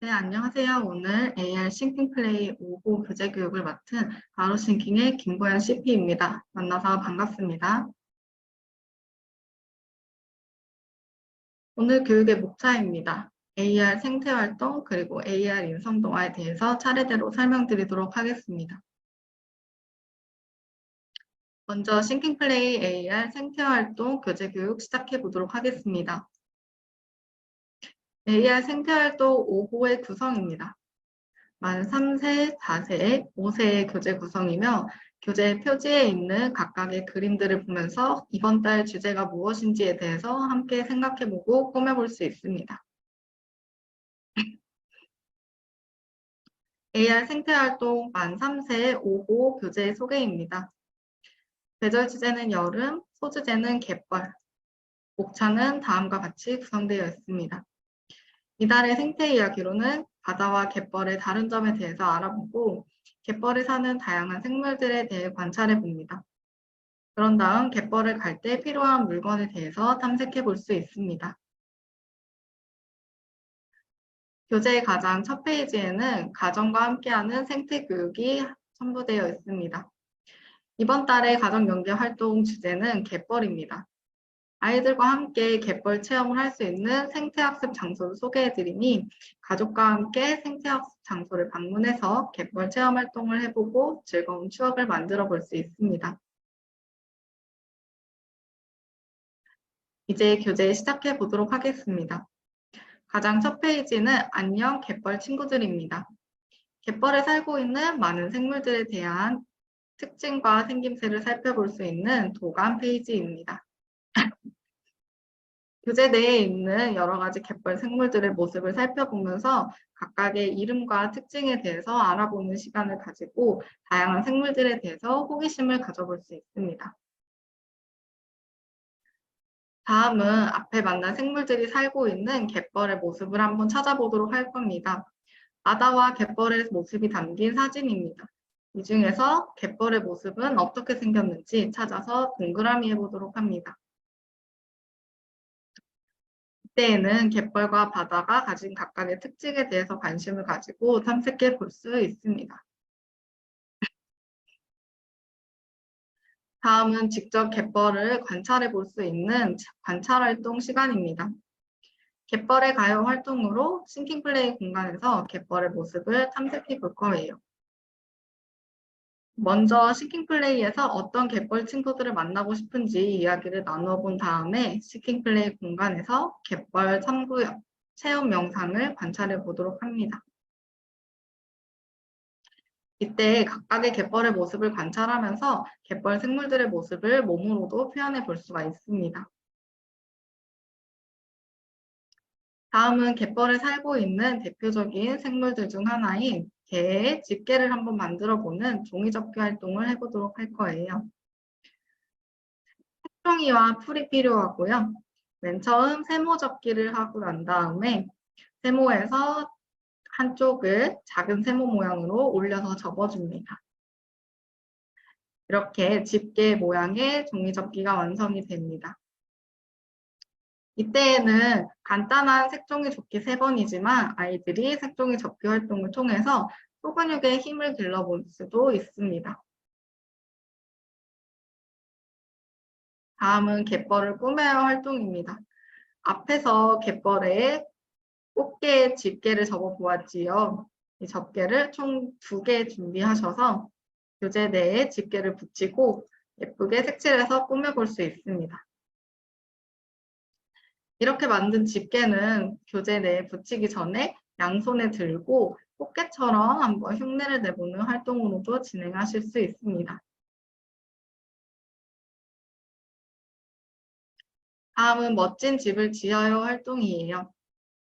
네, 안녕하세요. 오늘 AR 싱킹 플레이 5호 교재 교육을 맡은 바로 싱킹의 김보현 CP입니다. 만나서 반갑습니다. 오늘 교육의 목차입니다. AR 생태활동 그리고 AR 인성동화에 대해서 차례대로 설명드리도록 하겠습니다. 먼저 싱킹 플레이 AR 생태활동 교재 교육 시작해 보도록 하겠습니다. AR 생태활동 5호의 구성입니다. 만 3세, 4세, 5세의 교재 구성이며 교재 표지에 있는 각각의 그림들을 보면서 이번 달 주제가 무엇인지에 대해서 함께 생각해보고 꾸며볼 수 있습니다. AR 생태활동 만 3세 5호 교재 소개입니다. 계절 주제는 여름, 소주제는 갯벌, 목차는 다음과 같이 구성되어 있습니다. 이달의 생태 이야기로는 바다와 갯벌의 다른 점에 대해서 알아보고 갯벌에 사는 다양한 생물들에 대해 관찰해 봅니다. 그런 다음 갯벌을 갈 때 필요한 물건에 대해서 탐색해 볼 수 있습니다. 교재의 가장 첫 페이지에는 가정과 함께하는 생태 교육이 첨부되어 있습니다. 이번 달의 가정 연계 활동 주제는 갯벌입니다. 아이들과 함께 갯벌 체험을 할 수 있는 생태학습 장소를 소개해 드리니 가족과 함께 생태학습 장소를 방문해서 갯벌 체험 활동을 해보고 즐거운 추억을 만들어 볼 수 있습니다. 이제 교재 시작해 보도록 하겠습니다. 가장 첫 페이지는 안녕 갯벌 친구들입니다. 갯벌에 살고 있는 많은 생물들에 대한 특징과 생김새를 살펴볼 수 있는 도감 페이지입니다. 교재 내에 있는 여러 가지 갯벌 생물들의 모습을 살펴보면서 각각의 이름과 특징에 대해서 알아보는 시간을 가지고 다양한 생물들에 대해서 호기심을 가져볼 수 있습니다. 다음은 앞에 만난 생물들이 살고 있는 갯벌의 모습을 한번 찾아보도록 할 겁니다. 바다와 갯벌의 모습이 담긴 사진입니다. 이 중에서 갯벌의 모습은 어떻게 생겼는지 찾아서 동그라미 해보도록 합니다. 이때에는 갯벌과 바다가 가진 각각의 특징에 대해서 관심을 가지고 탐색해 볼 수 있습니다. 다음은 직접 갯벌을 관찰해 볼 수 있는 관찰 활동 시간입니다. 갯벌에 가요 활동으로 싱킹 플레이 공간에서 갯벌의 모습을 탐색해 볼 거예요. 먼저 싱킹 플레이에서 어떤 갯벌 친구들을 만나고 싶은지 이야기를 나누어 본 다음에 싱킹 플레이 공간에서 갯벌 참고역, 체험 영상을 관찰해 보도록 합니다. 이때 각각의 갯벌의 모습을 관찰하면서 갯벌 생물들의 모습을 몸으로도 표현해 볼 수가 있습니다. 다음은 갯벌에 살고 있는 대표적인 생물들 중 하나인 개의 집게를 한번 만들어 보는 종이접기 활동을 해보도록 할 거예요. 색종이와 풀이 필요하고요. 맨 처음 세모접기를 하고 난 다음에 세모에서 한쪽을 작은 세모 모양으로 올려서 접어줍니다. 이렇게 집게 모양의 종이접기가 완성이 됩니다. 이때에는 간단한 색종이 접기 3번이지만 아이들이 색종이 접기 활동을 통해서 소근육의 힘을 길러볼 수도 있습니다. 다음은 갯벌을 꾸며요 활동입니다. 앞에서 갯벌에 꽃게 집게를 접어 보았지요. 이 접게를 총 2개 준비하셔서 교재 내에 집게를 붙이고 예쁘게 색칠해서 꾸며볼 수 있습니다. 이렇게 만든 집게는 교재 내에 붙이기 전에 양손에 들고 꽃게처럼 한번 흉내를 내보는 활동으로도 진행하실 수 있습니다. 다음은 멋진 집을 지어요 활동이에요.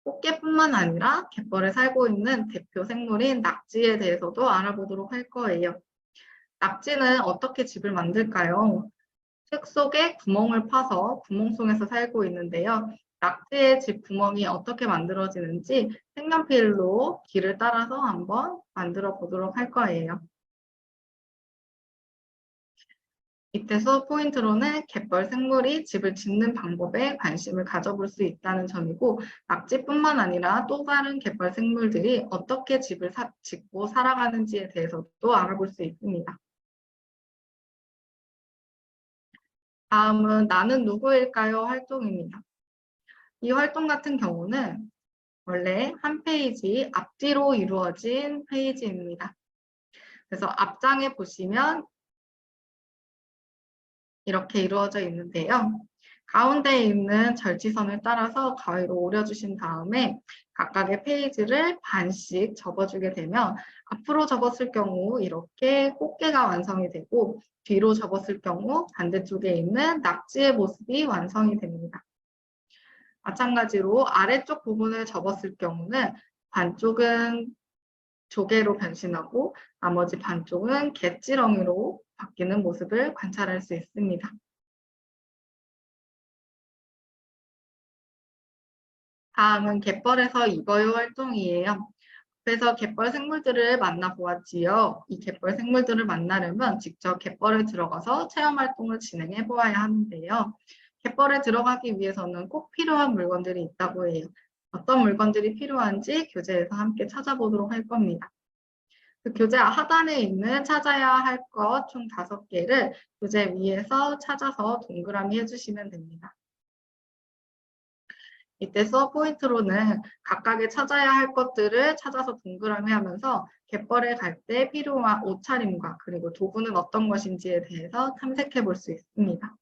꽃게뿐만 아니라 갯벌에 살고 있는 대표 생물인 낙지에 대해서도 알아보도록 할 거예요. 낙지는 어떻게 집을 만들까요? 흙 속에 구멍을 파서 구멍 속에서 살고 있는데요. 낙지의 집 구멍이 어떻게 만들어지는지 색연필로 길을 따라서 한번 만들어 보도록 할 거예요. 이때 수업 포인트로는 갯벌 생물이 집을 짓는 방법에 관심을 가져볼 수 있다는 점이고, 낙지뿐만 아니라 또 다른 갯벌 생물들이 어떻게 집을 짓고 살아가는지에 대해서도 알아볼 수 있습니다. 다음은 나는 누구일까요? 활동입니다. 이 활동 같은 경우는 원래 한 페이지 앞뒤로 이루어진 페이지입니다. 그래서 앞장에 보시면 이렇게 이루어져 있는데요. 가운데에 있는 절지선을 따라서 가위로 오려주신 다음에 각각의 페이지를 반씩 접어주게 되면 앞으로 접었을 경우 이렇게 꽃게가 완성이 되고 뒤로 접었을 경우 반대쪽에 있는 낙지의 모습이 완성이 됩니다. 마찬가지로 아래쪽 부분을 접었을 경우는 반쪽은 조개로 변신하고 나머지 반쪽은 갯지렁이로 바뀌는 모습을 관찰할 수 있습니다. 다음은 갯벌에서 이거요 활동이에요. 그래서 갯벌 생물들을 만나보았지요. 이 갯벌 생물들을 만나려면 직접 갯벌에 들어가서 체험 활동을 진행해 보아야 하는데요. 갯벌에 들어가기 위해서는 꼭 필요한 물건들이 있다고 해요. 어떤 물건들이 필요한지 교재에서 함께 찾아보도록 할 겁니다. 그 교재 하단에 있는 찾아야 할 것 총 5개를 교재 위에서 찾아서 동그라미 해주시면 됩니다. 이때 수업 포인트로는 각각의 찾아야 할 것들을 찾아서 동그라미 하면서 갯벌에 갈 때 필요한 옷차림과 그리고 도구는 어떤 것인지에 대해서 탐색해 볼 수 있습니다.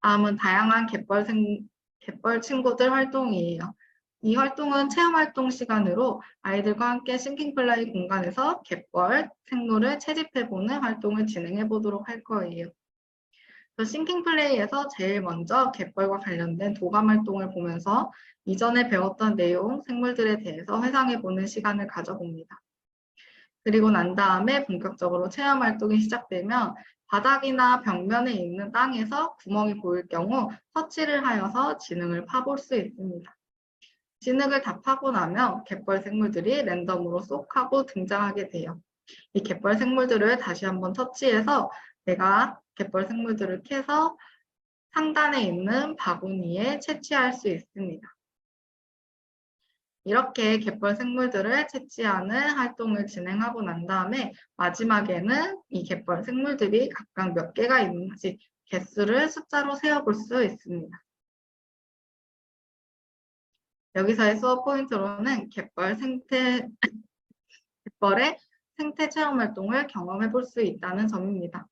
다음은 다양한 갯벌 친구들 활동이에요. 이 활동은 체험활동 시간으로 아이들과 함께 싱킹플라이 공간에서 갯벌 생물을 채집해보는 활동을 진행해 보도록 할 거예요. 싱킹 플레이에서 제일 먼저 갯벌과 관련된 도감 활동을 보면서 이전에 배웠던 내용, 생물들에 대해서 회상해보는 시간을 가져봅니다. 그리고 난 다음에 본격적으로 체험 활동이 시작되면 바닥이나 벽면에 있는 땅에서 구멍이 보일 경우 터치를 하여서 진흙을 파볼 수 있습니다. 진흙을 다 파고 나면 갯벌 생물들이 랜덤으로 쏙 하고 등장하게 돼요. 이 갯벌 생물들을 다시 한번 터치해서 내가 갯벌 생물들을 캐서 상단에 있는 바구니에 채취할 수 있습니다. 이렇게 갯벌 생물들을 채취하는 활동을 진행하고 난 다음에 마지막에는 이 갯벌 생물들이 각각 몇 개가 있는지 개수를 숫자로 세어볼 수 있습니다. 여기서의 수업 포인트로는 갯벌의 생태 체험 활동을 경험해 볼 수 있다는 점입니다.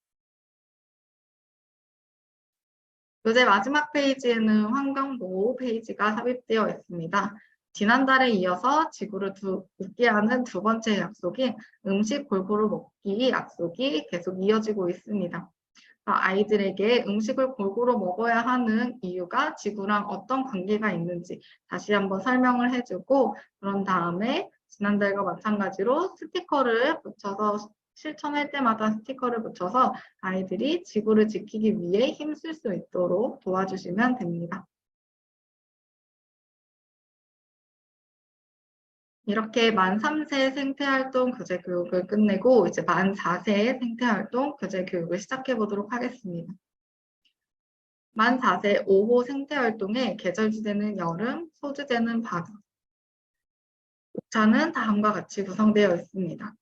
교재 마지막 페이지에는 환경보호 페이지가 삽입되어 있습니다. 지난달에 이어서 지구를 웃게 하는 두 번째 약속인 음식 골고루 먹기 약속이 계속 이어지고 있습니다. 아이들에게 음식을 골고루 먹어야 하는 이유가 지구랑 어떤 관계가 있는지 다시 한번 설명을 해주고 그런 다음에 지난달과 마찬가지로 스티커를 붙여서 실천할 때마다 스티커를 붙여서 아이들이 지구를 지키기 위해 힘쓸 수 있도록 도와주시면 됩니다. 이렇게 만 3세 생태활동 교재 교육을 끝내고 이제 만 4세 생태활동 교재 교육을 시작해 보도록 하겠습니다. 만 4세 5호 생태활동의 계절 주제는 여름, 소주제는 바다, 옥차는 다음과 같이 구성되어 있습니다.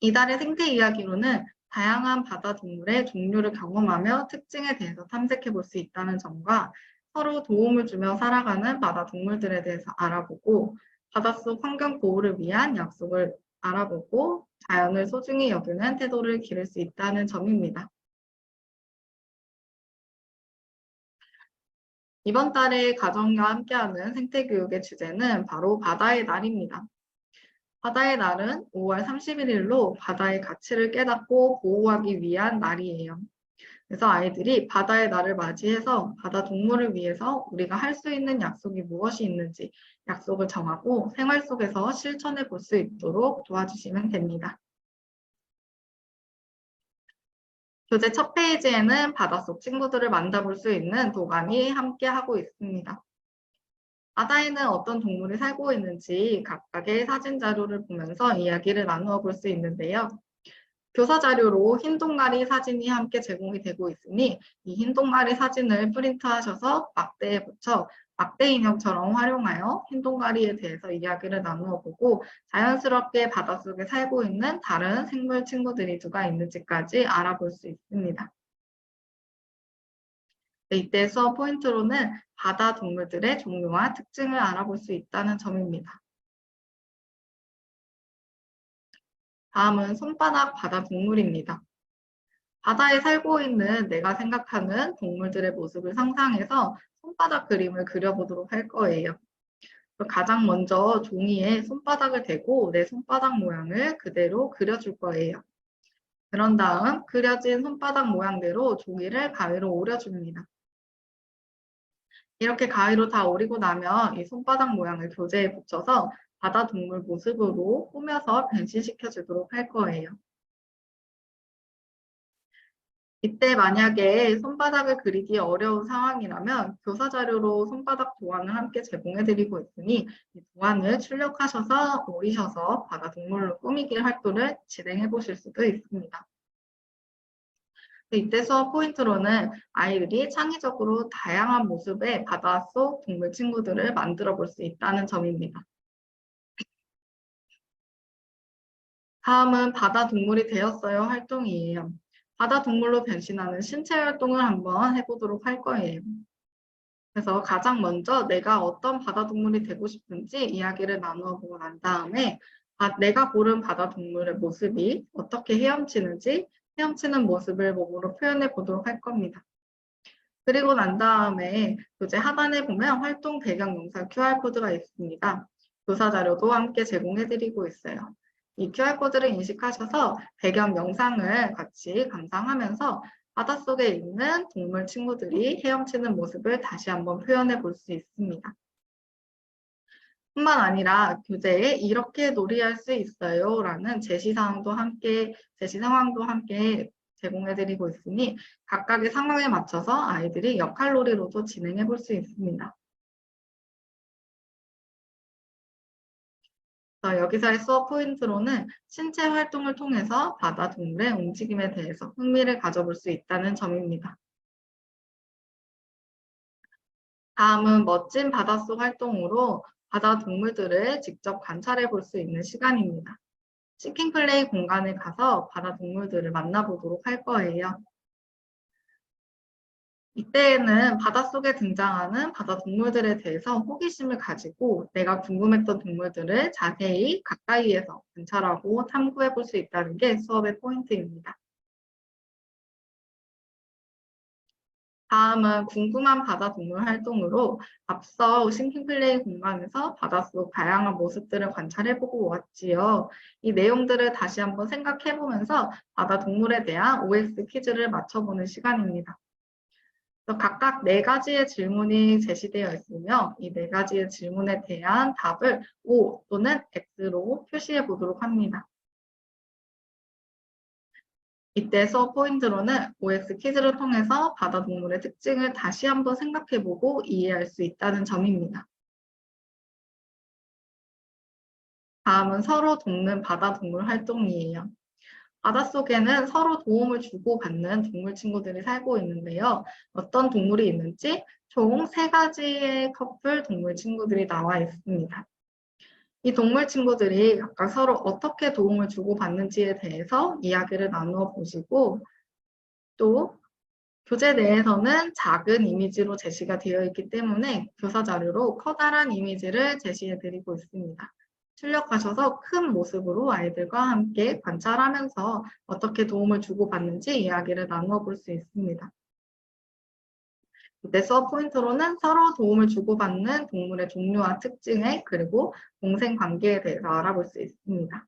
이달의 생태 이야기로는 다양한 바다 동물의 종류를 경험하며 특징에 대해서 탐색해 볼 수 있다는 점과 서로 도움을 주며 살아가는 바다 동물들에 대해서 알아보고 바닷속 환경 보호를 위한 약속을 알아보고 자연을 소중히 여기는 태도를 기를 수 있다는 점입니다. 이번 달에 가정과 함께하는 생태교육의 주제는 바로 바다의 날입니다. 바다의 날은 5월 31일로 바다의 가치를 깨닫고 보호하기 위한 날이에요. 그래서 아이들이 바다의 날을 맞이해서 바다 동물을 위해서 우리가 할 수 있는 약속이 무엇이 있는지 약속을 정하고 생활 속에서 실천해 볼 수 있도록 도와주시면 됩니다. 교재 첫 페이지에는 바닷속 친구들을 만나볼 수 있는 도감이 함께하고 있습니다. 바다에는 어떤 동물이 살고 있는지 각각의 사진 자료를 보면서 이야기를 나누어 볼 수 있는데요. 교사 자료로 흰동가리 사진이 함께 제공이 되고 있으니 이 흰동가리 사진을 프린트하셔서 막대에 붙여 막대 인형처럼 활용하여 흰동가리에 대해서 이야기를 나누어 보고 자연스럽게 바닷속에 살고 있는 다른 생물 친구들이 누가 있는지까지 알아볼 수 있습니다. 이때 수업 포인트로는 바다 동물들의 종류와 특징을 알아볼 수 있다는 점입니다. 다음은 손바닥 바다 동물입니다. 바다에 살고 있는 내가 생각하는 동물들의 모습을 상상해서 손바닥 그림을 그려보도록 할 거예요. 가장 먼저 종이에 손바닥을 대고 내 손바닥 모양을 그대로 그려줄 거예요. 그런 다음 그려진 손바닥 모양대로 종이를 가위로 오려줍니다. 이렇게 가위로 다 오리고 나면 이 손바닥 모양을 교재에 붙여서 바다 동물 모습으로 꾸며서 변신시켜 주도록 할 거예요. 이때 만약에 손바닥을 그리기 어려운 상황이라면 교사 자료로 손바닥 도안을 함께 제공해 드리고 있으니 이 도안을 출력하셔서 오리셔서 바다 동물로 꾸미기 활동을 진행해 보실 수도 있습니다. 이때 수업 포인트로는 아이들이 창의적으로 다양한 모습의 바닷속 동물 친구들을 만들어 볼 수 있다는 점입니다. 다음은 바다 동물이 되었어요 활동이에요. 바다 동물로 변신하는 신체 활동을 한번 해보도록 할 거예요. 그래서 가장 먼저 내가 어떤 바다 동물이 되고 싶은지 이야기를 나누어 보고 난 다음에 내가 고른 바다 동물의 모습이 어떻게 헤엄치는지 헤엄치는 모습을 몸으로 표현해 보도록 할 겁니다. 그리고 난 다음에 교재 하단에 보면 활동 배경 영상 QR코드가 있습니다. 교사 자료도 함께 제공해 드리고 있어요. 이 QR코드를 인식하셔서 배경 영상을 같이 감상하면서 바닷속에 있는 동물 친구들이 헤엄치는 모습을 다시 한번 표현해 볼 수 있습니다. 뿐만 아니라 교재에 이렇게 놀이할 수 있어요 라는 제시 상황도 함께 제공해 드리고 있으니 각각의 상황에 맞춰서 아이들이 역할놀이로도 진행해 볼 수 있습니다. 여기서의 수업 포인트로는 신체 활동을 통해서 바다 동물의 움직임에 대해서 흥미를 가져볼 수 있다는 점입니다. 다음은 멋진 바닷속 활동으로 바다 동물들을 직접 관찰해 볼 수 있는 시간입니다. 시킹플레이 공간에 가서 바다 동물들을 만나보도록 할 거예요. 이때에는 바닷속에 등장하는 바다 동물들에 대해서 호기심을 가지고 내가 궁금했던 동물들을 자세히 가까이에서 관찰하고 탐구해 볼 수 있다는 게 수업의 포인트입니다. 다음은 궁금한 바다 동물 활동으로 앞서 싱킹플레이 공간에서 바닷속 다양한 모습들을 관찰해보고 왔지요. 이 내용들을 다시 한번 생각해보면서 바다 동물에 대한 OX 퀴즈를 맞춰보는 시간입니다. 각각 4가지의 질문이 제시되어 있으며 이 4가지의 질문에 대한 답을 O 또는 X로 표시해 보도록 합니다. 이때 수업 포인트로는 OX 퀴즈를 통해서 바다 동물의 특징을 다시 한번 생각해보고 이해할 수 있다는 점입니다. 다음은 서로 돕는 바다 동물 활동이에요. 바닷속에는 서로 도움을 주고받는 동물 친구들이 살고 있는데요. 어떤 동물이 있는지 총 3가지의 커플 동물 친구들이 나와 있습니다. 이 동물 친구들이 각각 서로 어떻게 도움을 주고받는지에 대해서 이야기를 나누어 보시고 또 교재 내에서는 작은 이미지로 제시가 되어 있기 때문에 교사 자료로 커다란 이미지를 제시해 드리고 있습니다. 출력하셔서 큰 모습으로 아이들과 함께 관찰하면서 어떻게 도움을 주고받는지 이야기를 나누어 볼 수 있습니다. 이때 수업 포인트로는 서로 도움을 주고받는 동물의 종류와 특징에 그리고 동생 관계에 대해서 알아볼 수 있습니다.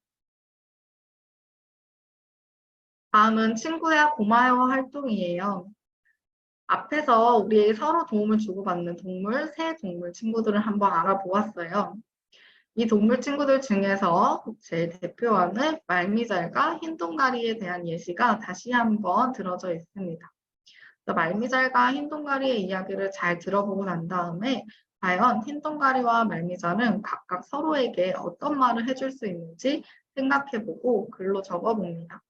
다음은 친구야 고마워 활동이에요. 앞에서 우리 서로 도움을 주고받는 동물, 새 동물 친구들을 한번 알아보았어요. 이 동물 친구들 중에서 제일 대표하는 말미잘과 흰동가리에 대한 예시가 다시 한번 들어져 있습니다. 말미잘과 흰동가리의 이야기를 잘 들어보고 난 다음에 과연 흰동가리와 말미잘은 각각 서로에게 어떤 말을 해줄 수 있는지 생각해보고 글로 적어봅니다.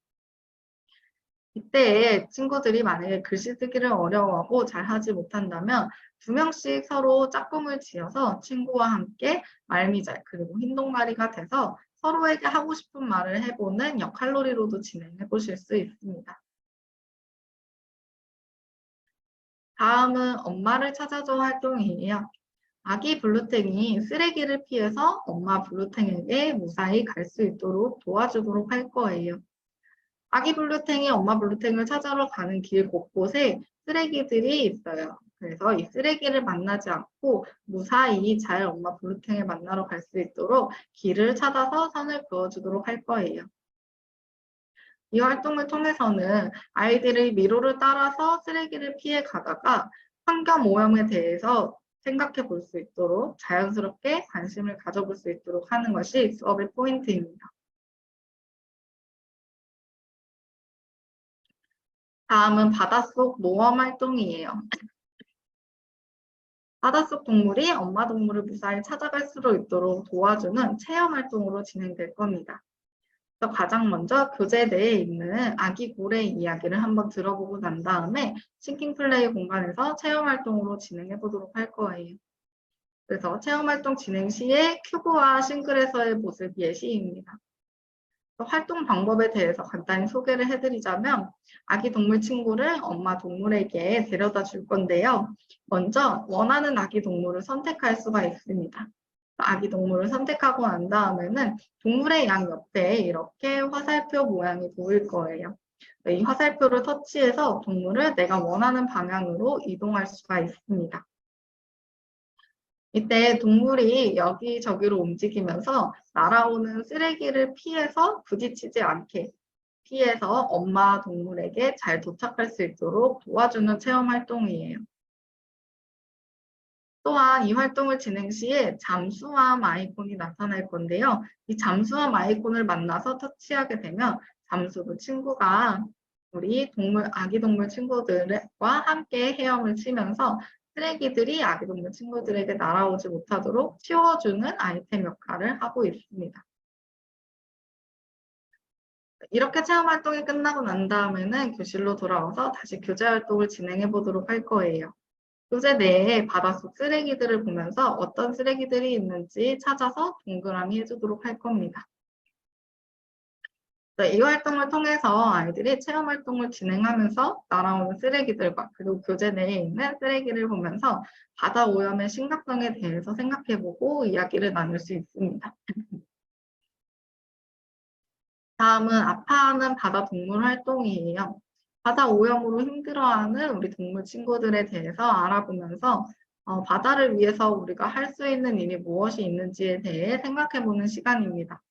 이때 친구들이 만약에 글씨 쓰기를 어려워하고 잘하지 못한다면 2명씩 서로 짝꿍을 지어서 친구와 함께 말미잘 그리고 흰동가리가 돼서 서로에게 하고 싶은 말을 해보는 역할놀이로도 진행해 보실 수 있습니다. 다음은 엄마를 찾아줘 활동이에요. 아기 블루탱이 쓰레기를 피해서 엄마 블루탱에게 무사히 갈 수 있도록 도와주도록 할 거예요. 아기 블루탱이 엄마 블루탱을 찾아러 가는 길 곳곳에 쓰레기들이 있어요. 그래서 이 쓰레기를 만나지 않고 무사히 잘 엄마 블루탱을 만나러 갈 수 있도록 길을 찾아서 선을 그어주도록 할 거예요. 이 활동을 통해서는 아이들이 미로를 따라서 쓰레기를 피해 가다가 환경 오염에 대해서 생각해 볼 수 있도록 자연스럽게 관심을 가져볼 수 있도록 하는 것이 수업의 포인트입니다. 다음은 바닷속 모험 활동이에요. 바닷속 동물이 엄마 동물을 무사히 찾아갈 수 있도록 도와주는 체험 활동으로 진행될 겁니다. 그래서 가장 먼저 교재 내에 있는 아기 고래 이야기를 한번 들어보고 난 다음에 싱킹 플레이 공간에서 체험 활동으로 진행해 보도록 할 거예요. 그래서 체험 활동 진행 시에 큐브와 싱글에서의 모습 예시입니다. 활동 방법에 대해서 간단히 소개를 해드리자면 아기 동물 친구를 엄마 동물에게 데려다 줄 건데요. 먼저 원하는 아기 동물을 선택할 수가 있습니다. 아기 동물을 선택하고 난 다음에는 동물의 양 옆에 이렇게 화살표 모양이 보일 거예요. 이 화살표를 터치해서 동물을 내가 원하는 방향으로 이동할 수가 있습니다. 이때 동물이 여기저기로 움직이면서 날아오는 쓰레기를 피해서 부딪히지 않게 피해서 엄마 동물에게 잘 도착할 수 있도록 도와주는 체험 활동이에요. 또한 이 활동을 진행 시에 잠수함 아이콘이 나타날 건데요. 이 잠수함 아이콘을 만나서 터치하게 되면 잠수부 친구가 우리 아기 동물 친구들과 함께 헤엄을 치면서 쓰레기들이 아기 동물 친구들에게 날아오지 못하도록 치워주는 아이템 역할을 하고 있습니다. 이렇게 체험 활동이 끝나고 난 다음에는 교실로 돌아와서 다시 교재 활동을 진행해 보도록 할 거예요. 교재 내에 바닷속 쓰레기들을 보면서 어떤 쓰레기들이 있는지 찾아서 동그라미 해주도록 할 겁니다. 이 활동을 통해서 아이들이 체험 활동을 진행하면서 날아오는 쓰레기들과 그리고 교재 내에 있는 쓰레기를 보면서 바다 오염의 심각성에 대해서 생각해보고 이야기를 나눌 수 있습니다. 다음은 아파하는 바다 동물 활동이에요. 바다 오염으로 힘들어하는 우리 동물 친구들에 대해서 알아보면서 바다를 위해서 우리가 할 수 있는 일이 무엇이 있는지에 대해 생각해보는 시간입니다.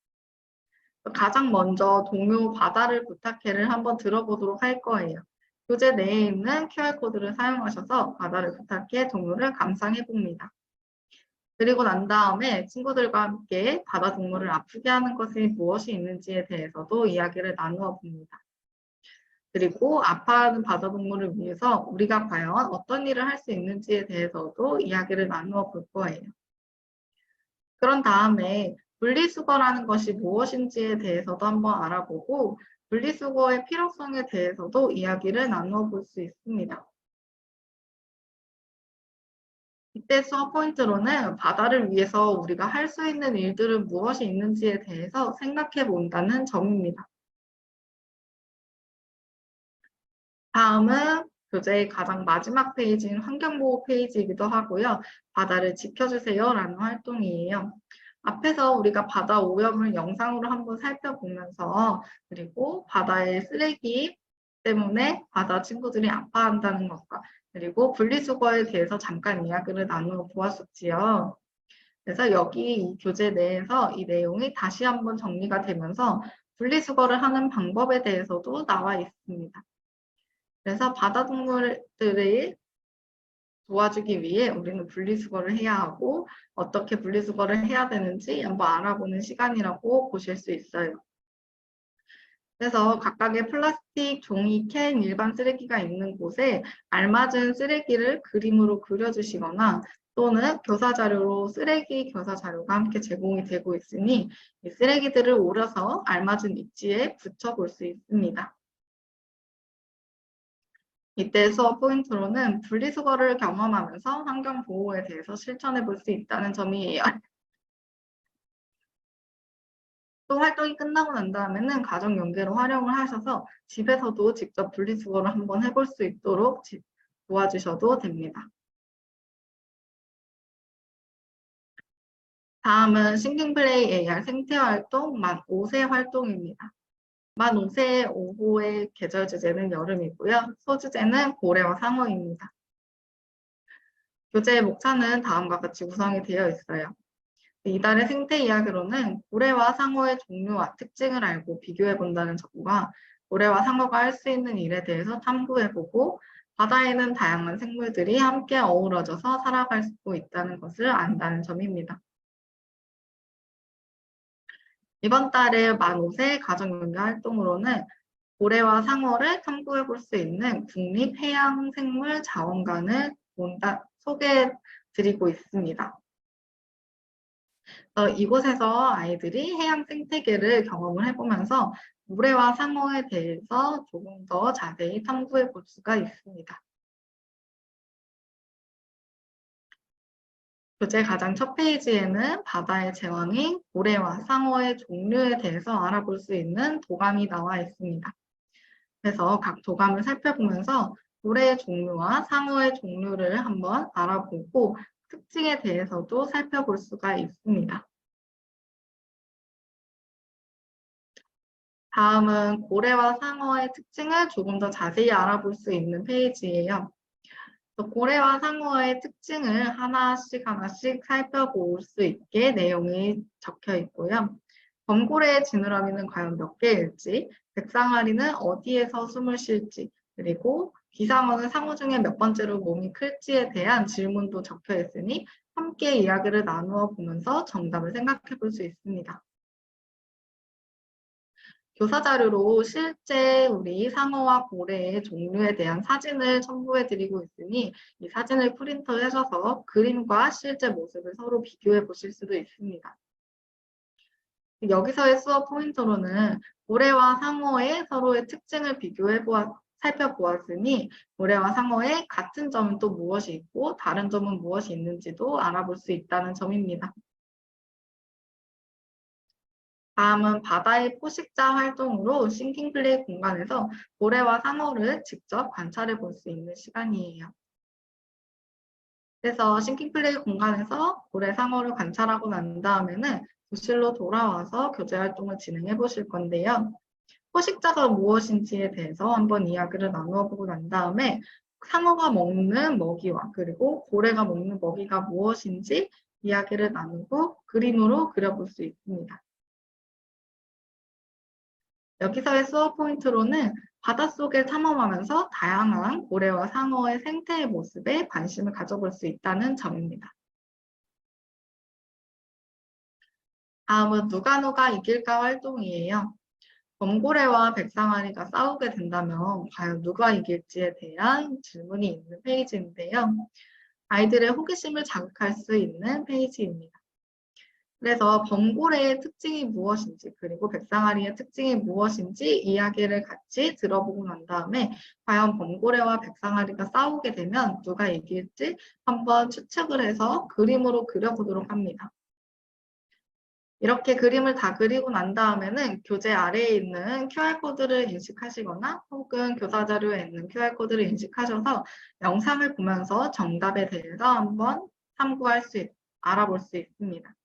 가장 먼저 동요 바다를 부탁해를 한번 들어보도록 할 거예요. 교재 내에 있는 QR코드를 사용하셔서 바다를 부탁해 동요를 감상해 봅니다. 그리고 난 다음에 친구들과 함께 바다 동물을 아프게 하는 것이 무엇이 있는지에 대해서도 이야기를 나누어 봅니다. 그리고 아파하는 바다 동물을 위해서 우리가 과연 어떤 일을 할 수 있는지에 대해서도 이야기를 나누어 볼 거예요. 그런 다음에 분리수거라는 것이 무엇인지에 대해서도 한번 알아보고 분리수거의 필요성에 대해서도 이야기를 나누어 볼 수 있습니다. 이때 수업 포인트로는 바다를 위해서 우리가 할 수 있는 일들은 무엇이 있는지에 대해서 생각해 본다는 점입니다. 다음은 교재의 가장 마지막 페이지인 환경보호 페이지이기도 하고요. 바다를 지켜주세요라는 활동이에요. 앞에서 우리가 바다 오염을 영상으로 한번 살펴보면서 그리고 바다의 쓰레기 때문에 바다 친구들이 아파한다는 것과 그리고 분리수거에 대해서 잠깐 이야기를 나누어 보았었지요. 그래서 여기 이 교재 내에서 이 내용이 다시 한번 정리가 되면서 분리수거를 하는 방법에 대해서도 나와 있습니다. 그래서 바다 동물들을 도와주기 위해 우리는 분리수거를 해야 하고 어떻게 분리수거를 해야 되는지 한번 알아보는 시간이라고 보실 수 있어요. 그래서 각각의 플라스틱, 종이, 캔, 일반 쓰레기가 있는 곳에 알맞은 쓰레기를 그림으로 그려주시거나 또는 교사 자료로 쓰레기 교사 자료가 함께 제공이 되고 있으니 이 쓰레기들을 오려서 알맞은 위치에 붙여볼 수 있습니다. 이때 수업 포인트로는 분리수거를 경험하면서 환경 보호에 대해서 실천해 볼 수 있다는 점이에요. 또 활동이 끝나고 난 다음에는 가정 연계로 활용을 하셔서 집에서도 직접 분리수거를 한번 해볼 수 있도록 도와주셔도 됩니다. 다음은 싱킹플레이 AR 생태활동 만 5세 활동입니다. 만 5세의 오후의 계절 주제는 여름이고요. 소주제는 고래와 상어입니다. 교재의 목차는 다음과 같이 구성이 되어 있어요. 이달의 생태 이야기로는 고래와 상어의 종류와 특징을 알고 비교해 본다는 점과 고래와 상어가 할 수 있는 일에 대해서 탐구해 보고 바다에는 다양한 생물들이 함께 어우러져서 살아갈 수 있다는 것을 안다는 점입니다. 이번 달에 만 5세 가정연계 활동으로는 고래와 상어를 탐구해 볼 수 있는 국립해양생물자원관을 소개해 드리고 있습니다. 이곳에서 아이들이 해양 생태계를 경험을 해보면서 고래와 상어에 대해서 조금 더 자세히 탐구해 볼 수가 있습니다. 교재 가장 첫 페이지에는 바다의 제왕인 고래와 상어의 종류에 대해서 알아볼 수 있는 도감이 나와 있습니다. 그래서 각 도감을 살펴보면서 고래의 종류와 상어의 종류를 한번 알아보고 특징에 대해서도 살펴볼 수가 있습니다. 다음은 고래와 상어의 특징을 조금 더 자세히 알아볼 수 있는 페이지예요. 고래와 상어의 특징을 하나씩 살펴볼 수 있게 내용이 적혀 있고요. 범고래의 지느러미는 과연 몇 개일지, 백상아리는 어디에서 숨을 쉴지, 그리고 비상어는 상어 중에 몇 번째로 몸이 클지에 대한 질문도 적혀 있으니 함께 이야기를 나누어 보면서 정답을 생각해 볼 수 있습니다. 교사 자료로 실제 우리 상어와 고래의 종류에 대한 사진을 첨부해 드리고 있으니 이 사진을 프린트하셔서 그림과 실제 모습을 서로 비교해 보실 수도 있습니다. 여기서의 수업 포인트로는 고래와 상어의 서로의 특징을 살펴보았으니 고래와 상어의 같은 점은 또 무엇이 있고 다른 점은 무엇이 있는지도 알아볼 수 있다는 점입니다. 다음은 바다의 포식자 활동으로 싱킹플레이 공간에서 고래와 상어를 직접 관찰해 볼 수 있는 시간이에요. 그래서 싱킹플레이 공간에서 고래, 상어를 관찰하고 난 다음에는 교실로 돌아와서 교재 활동을 진행해 보실 건데요. 포식자가 무엇인지에 대해서 한번 이야기를 나누어 보고 난 다음에 상어가 먹는 먹이와 그리고 고래가 먹는 먹이가 무엇인지 이야기를 나누고 그림으로 그려볼 수 있습니다. 여기서의 수업 포인트로는 바닷속을 탐험하면서 다양한 고래와 상어의 생태의 모습에 관심을 가져볼 수 있다는 점입니다. 다음은 누가 이길까 활동이에요. 범고래와 백상아리가 싸우게 된다면 과연 누가 이길지에 대한 질문이 있는 페이지인데요. 아이들의 호기심을 자극할 수 있는 페이지입니다. 그래서 범고래의 특징이 무엇인지 그리고 백상아리의 특징이 무엇인지 이야기를 같이 들어보고 난 다음에 과연 범고래와 백상아리가 싸우게 되면 누가 이길지 한번 추측을 해서 그림으로 그려보도록 합니다. 이렇게 그림을 다 그리고 난 다음에는 교재 아래에 있는 QR코드를 인식하시거나 혹은 교사 자료에 있는 QR코드를 인식하셔서 영상을 보면서 정답에 대해서 한번 알아볼 수 있습니다.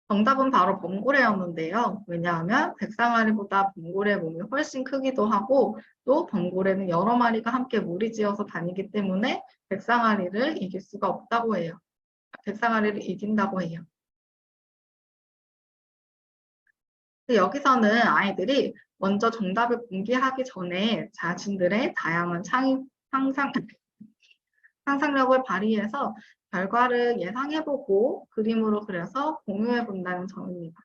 정답은 바로 범고래였는데요. 왜냐하면 백상아리보다 범고래의 몸이 훨씬 크기도 하고 또 범고래는 여러 마리가 함께 무리지어서 다니기 때문에 백상아리를 이길 수가 없다고 해요. 백상아리를 이긴다고 해요. 여기서는 아이들이 먼저 정답을 공개하기 전에 자신들의 다양한 상상력을 발휘해서 결과를 예상해보고 그림으로 그려서 공유해본다는 점입니다.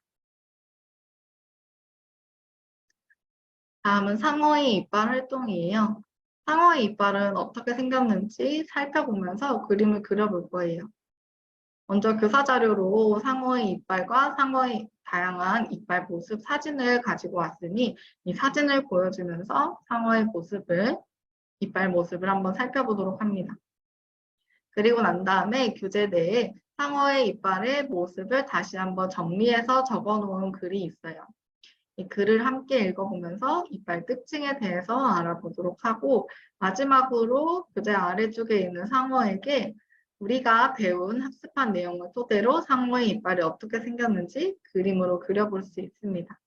다음은 상어의 이빨 활동이에요. 상어의 이빨은 어떻게 생겼는지 살펴보면서 그림을 그려볼 거예요. 먼저 교사 자료로 상어의 이빨과 상어의 다양한 이빨 모습 사진을 가지고 왔으니 이 사진을 보여주면서 상어의 모습을, 이빨 모습을 한번 살펴보도록 합니다. 그리고 난 다음에 교재 내에 상어의 이빨의 모습을 다시 한번 정리해서 적어 놓은 글이 있어요. 이 글을 함께 읽어보면서 이빨 특징에 대해서 알아보도록 하고, 마지막으로 교재 아래쪽에 있는 상어에게 우리가 배운 학습한 내용을 토대로 상어의 이빨이 어떻게 생겼는지 그림으로 그려볼 수 있습니다.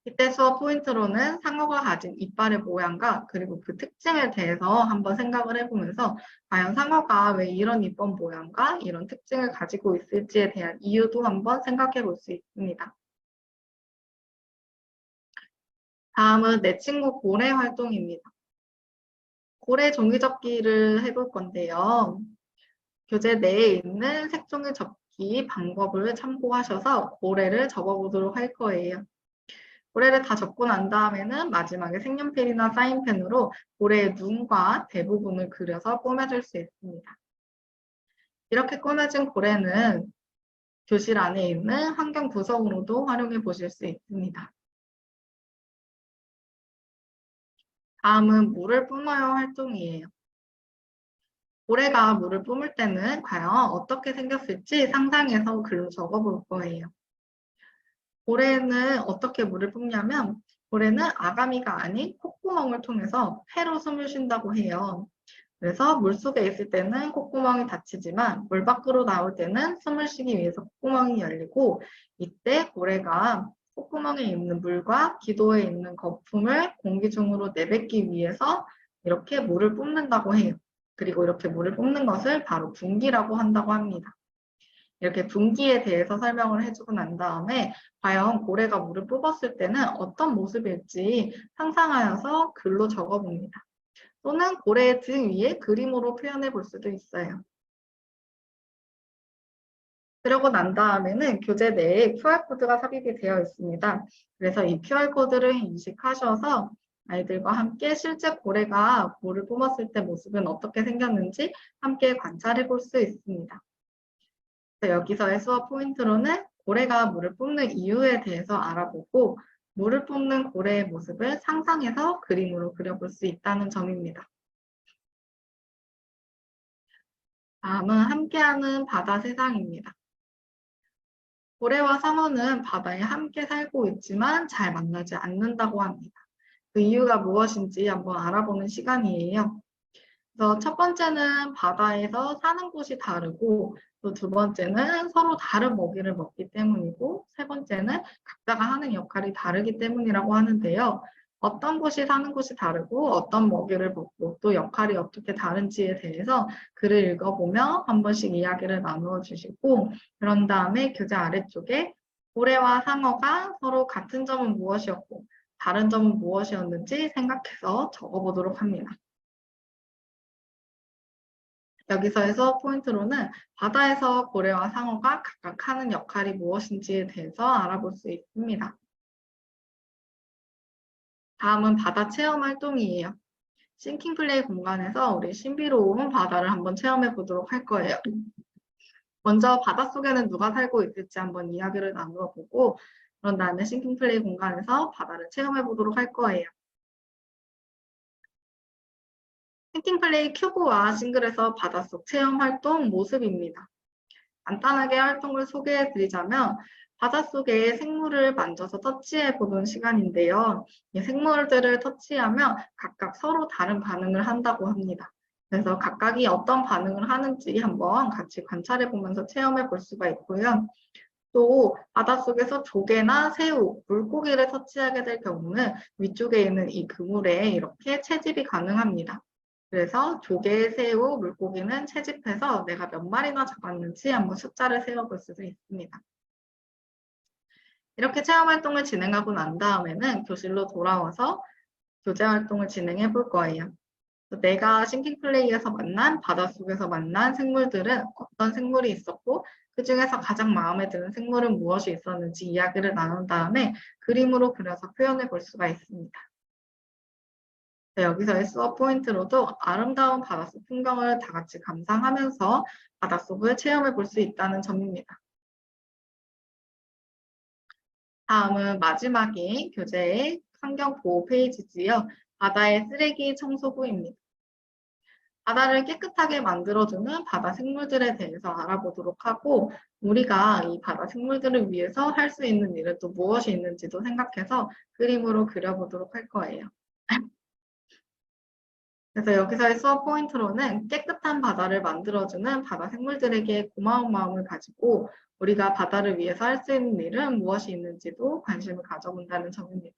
이때 수업 포인트로는 상어가 가진 이빨의 모양과 그리고 그 특징에 대해서 한번 생각을 해보면서 과연 상어가 왜 이런 이빨 모양과 이런 특징을 가지고 있을지에 대한 이유도 한번 생각해 볼 수 있습니다. 다음은 내 친구 고래 활동입니다. 고래 종이접기를 해볼 건데요. 교재 내에 있는 색종이 접기 방법을 참고하셔서 고래를 접어보도록 할 거예요. 고래를 다 접고 난 다음에는 마지막에 색연필이나 사인펜으로 고래의 눈과 대부분을 그려서 꾸며줄 수 있습니다. 이렇게 꾸며진 고래는 교실 안에 있는 환경 구성으로도 활용해 보실 수 있습니다. 다음은 물을 뿜어요 활동이에요. 고래가 물을 뿜을 때는 과연 어떻게 생겼을지 상상해서 글로 적어볼 거예요. 고래는 어떻게 물을 뿜냐면 고래는 아가미가 아닌 콧구멍을 통해서 폐로 숨을 쉰다고 해요. 그래서 물속에 있을 때는 콧구멍이 닫히지만 물 밖으로 나올 때는 숨을 쉬기 위해서 콧구멍이 열리고, 이때 고래가 콧구멍에 있는 물과 기도에 있는 거품을 공기 중으로 내뱉기 위해서 이렇게 물을 뿜는다고 해요. 그리고 이렇게 물을 뿜는 것을 바로 분기라고 한다고 합니다. 이렇게 분기에 대해서 설명을 해주고 난 다음에 과연 고래가 물을 뽑았을 때는 어떤 모습일지 상상하여서 글로 적어봅니다. 또는 고래의 등 위에 그림으로 표현해 볼 수도 있어요. 그러고 난 다음에는 교재 내에 QR코드가 삽입이 되어 있습니다. 그래서 이 QR코드를 인식하셔서 아이들과 함께 실제 고래가 물을 뿜었을 때 모습은 어떻게 생겼는지 함께 관찰해 볼 수 있습니다. 여기서의 수업 포인트로는 고래가 물을 뿜는 이유에 대해서 알아보고 물을 뿜는 고래의 모습을 상상해서 그림으로 그려볼 수 있다는 점입니다. 다음은 함께하는 바다 세상입니다. 고래와 상어는 바다에 함께 살고 있지만 잘 만나지 않는다고 합니다. 그 이유가 무엇인지 한번 알아보는 시간이에요. 그래서 첫 번째는 바다에서 사는 곳이 다르고, 또 두 번째는 서로 다른 먹이를 먹기 때문이고, 세 번째는 각자가 하는 역할이 다르기 때문이라고 하는데요. 어떤 곳이 사는 곳이 다르고 어떤 먹이를 먹고 또 역할이 어떻게 다른지에 대해서 글을 읽어보며 한 번씩 이야기를 나누어 주시고, 그런 다음에 교재 아래쪽에 고래와 상어가 서로 같은 점은 무엇이었고 다른 점은 무엇이었는지 생각해서 적어보도록 합니다. 여기서에서 포인트로는 바다에서 고래와 상어가 각각 하는 역할이 무엇인지에 대해서 알아볼 수 있습니다. 다음은 바다 체험 활동이에요. 싱킹플레이 공간에서 우리 신비로운 바다를 한번 체험해 보도록 할 거예요. 먼저 바닷속에는 누가 살고 있을지 한번 이야기를 나누어 보고, 그런 다음에 싱킹플레이 공간에서 바다를 체험해 보도록 할 거예요. 싱킹플레이 큐브와 싱글에서 바닷속 체험 활동 모습입니다. 간단하게 활동을 소개해 드리자면 바닷속에 생물을 만져서 터치해 보는 시간인데요. 이 생물들을 터치하면 각각 서로 다른 반응을 한다고 합니다. 그래서 각각이 어떤 반응을 하는지 한번 같이 관찰해 보면서 체험해 볼 수가 있고요. 또 바닷속에서 조개나 새우, 물고기를 터치하게 될 경우는 위쪽에 있는 이 그물에 이렇게 채집이 가능합니다. 그래서 조개, 새우, 물고기는 채집해서 내가 몇 마리나 잡았는지 한번 숫자를 세어볼 수도 있습니다. 이렇게 체험 활동을 진행하고 난 다음에는 교실로 돌아와서 교재 활동을 진행해 볼 거예요. 내가 싱킹플레이에서 만난, 바닷속에서 만난 생물들은 어떤 생물이 있었고 그 중에서 가장 마음에 드는 생물은 무엇이 있었는지 이야기를 나눈 다음에 그림으로 그려서 표현해 볼 수가 있습니다. 여기서의 수업 포인트로도 아름다운 바닷속 풍경을 다 같이 감상하면서 바닷속을 체험해 볼 수 있다는 점입니다. 다음은 마지막인 교재의 환경보호 페이지지요. 바다의 쓰레기 청소부입니다. 바다를 깨끗하게 만들어주는 바다 생물들에 대해서 알아보도록 하고, 우리가 이 바다 생물들을 위해서 할 수 있는 일은 또 무엇이 있는지도 생각해서 그림으로 그려보도록 할 거예요. 그래서 여기서의 수업 포인트로는 깨끗한 바다를 만들어주는 바다 생물들에게 고마운 마음을 가지고 우리가 바다를 위해서 할 수 있는 일은 무엇이 있는지도 관심을 가져본다는 점입니다.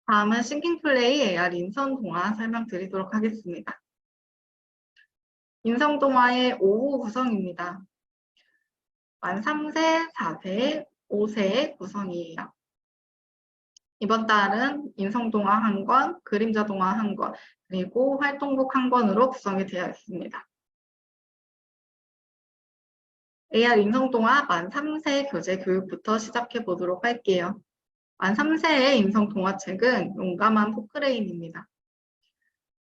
다음은 싱킹플레이 AR 인성 동화 설명드리도록 하겠습니다. 인성 동화의 5호 구성입니다. 만 3세, 4세, 5세의 구성이에요. 이번 달은 인성동화 한 권, 그림자동화 한 권, 그리고 활동북 한 권으로 구성이 되어 있습니다. AR 인성동화 만 3세 교재 교육부터 시작해 보도록 할게요. 만 3세의 인성동화책은 용감한 포크레인입니다.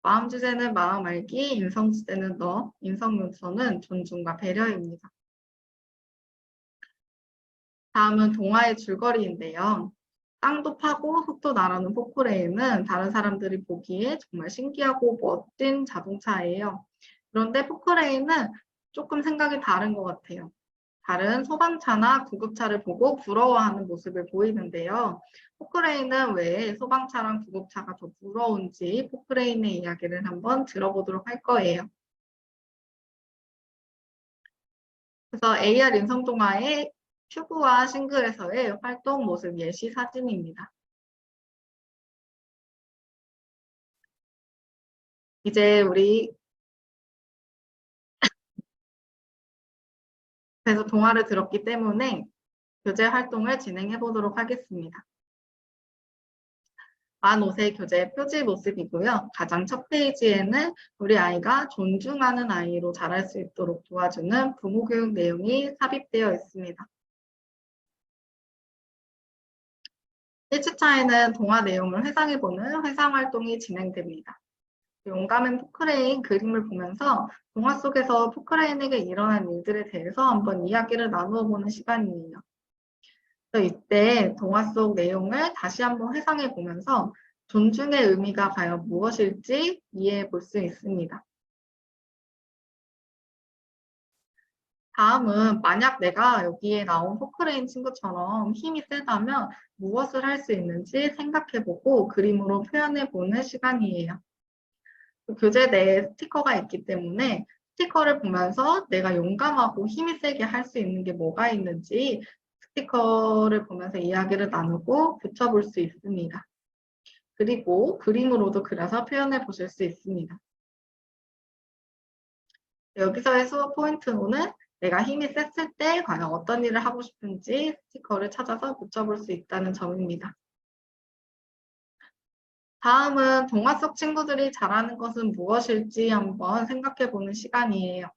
마음 주제는 마음 알기, 인성 주제는 너, 인성 요소는 존중과 배려입니다. 다음은 동화의 줄거리인데요. 땅도 파고 흙도 나르는 포크레인은 다른 사람들이 보기에 정말 신기하고 멋진 자동차예요. 그런데 포크레인은 조금 생각이 다른 것 같아요. 다른 소방차나 구급차를 보고 부러워하는 모습을 보이는데요. 포크레인은 왜 소방차랑 구급차가 더 부러운지 포크레인의 이야기를 한번 들어보도록 할 거예요. 그래서 AR 인성동화의 큐브와 싱글에서의 활동 모습 예시 사진입니다. 이제 우리 그래서 동화를 들었기 때문에 교재 활동을 진행해 보도록 하겠습니다. 만 5세 교재 표지 모습이고요. 가장 첫 페이지에는 우리 아이가 존중하는 아이로 자랄 수 있도록 도와주는 부모 교육 내용이 삽입되어 있습니다. 1주차에는 동화 내용을 회상해보는 회상 활동이 진행됩니다. 용감한 포크레인 그림을 보면서 동화 속에서 포크레인에게 일어난 일들에 대해서 한번 이야기를 나누어 보는 시간이에요. 이때 동화 속 내용을 다시 한번 회상해 보면서 존중의 의미가 과연 무엇일지 이해해 볼 수 있습니다. 다음은 만약 내가 여기에 나온 포크레인 친구처럼 힘이 세다면 무엇을 할 수 있는지 생각해 보고 그림으로 표현해 보는 시간이에요. 교재 내에 스티커가 있기 때문에 스티커를 보면서 내가 용감하고 힘이 세게 할 수 있는 게 뭐가 있는지 스티커를 보면서 이야기를 나누고 붙여볼 수 있습니다. 그리고 그림으로도 그려서 표현해 보실 수 있습니다. 여기서의 수업 포인트로는 내가 힘이 셌을 때 과연 어떤 일을 하고 싶은지 스티커를 찾아서 붙여볼 수 있다는 점입니다. 다음은 동화 속 친구들이 잘하는 것은 무엇일지 한번 생각해 보는 시간이에요.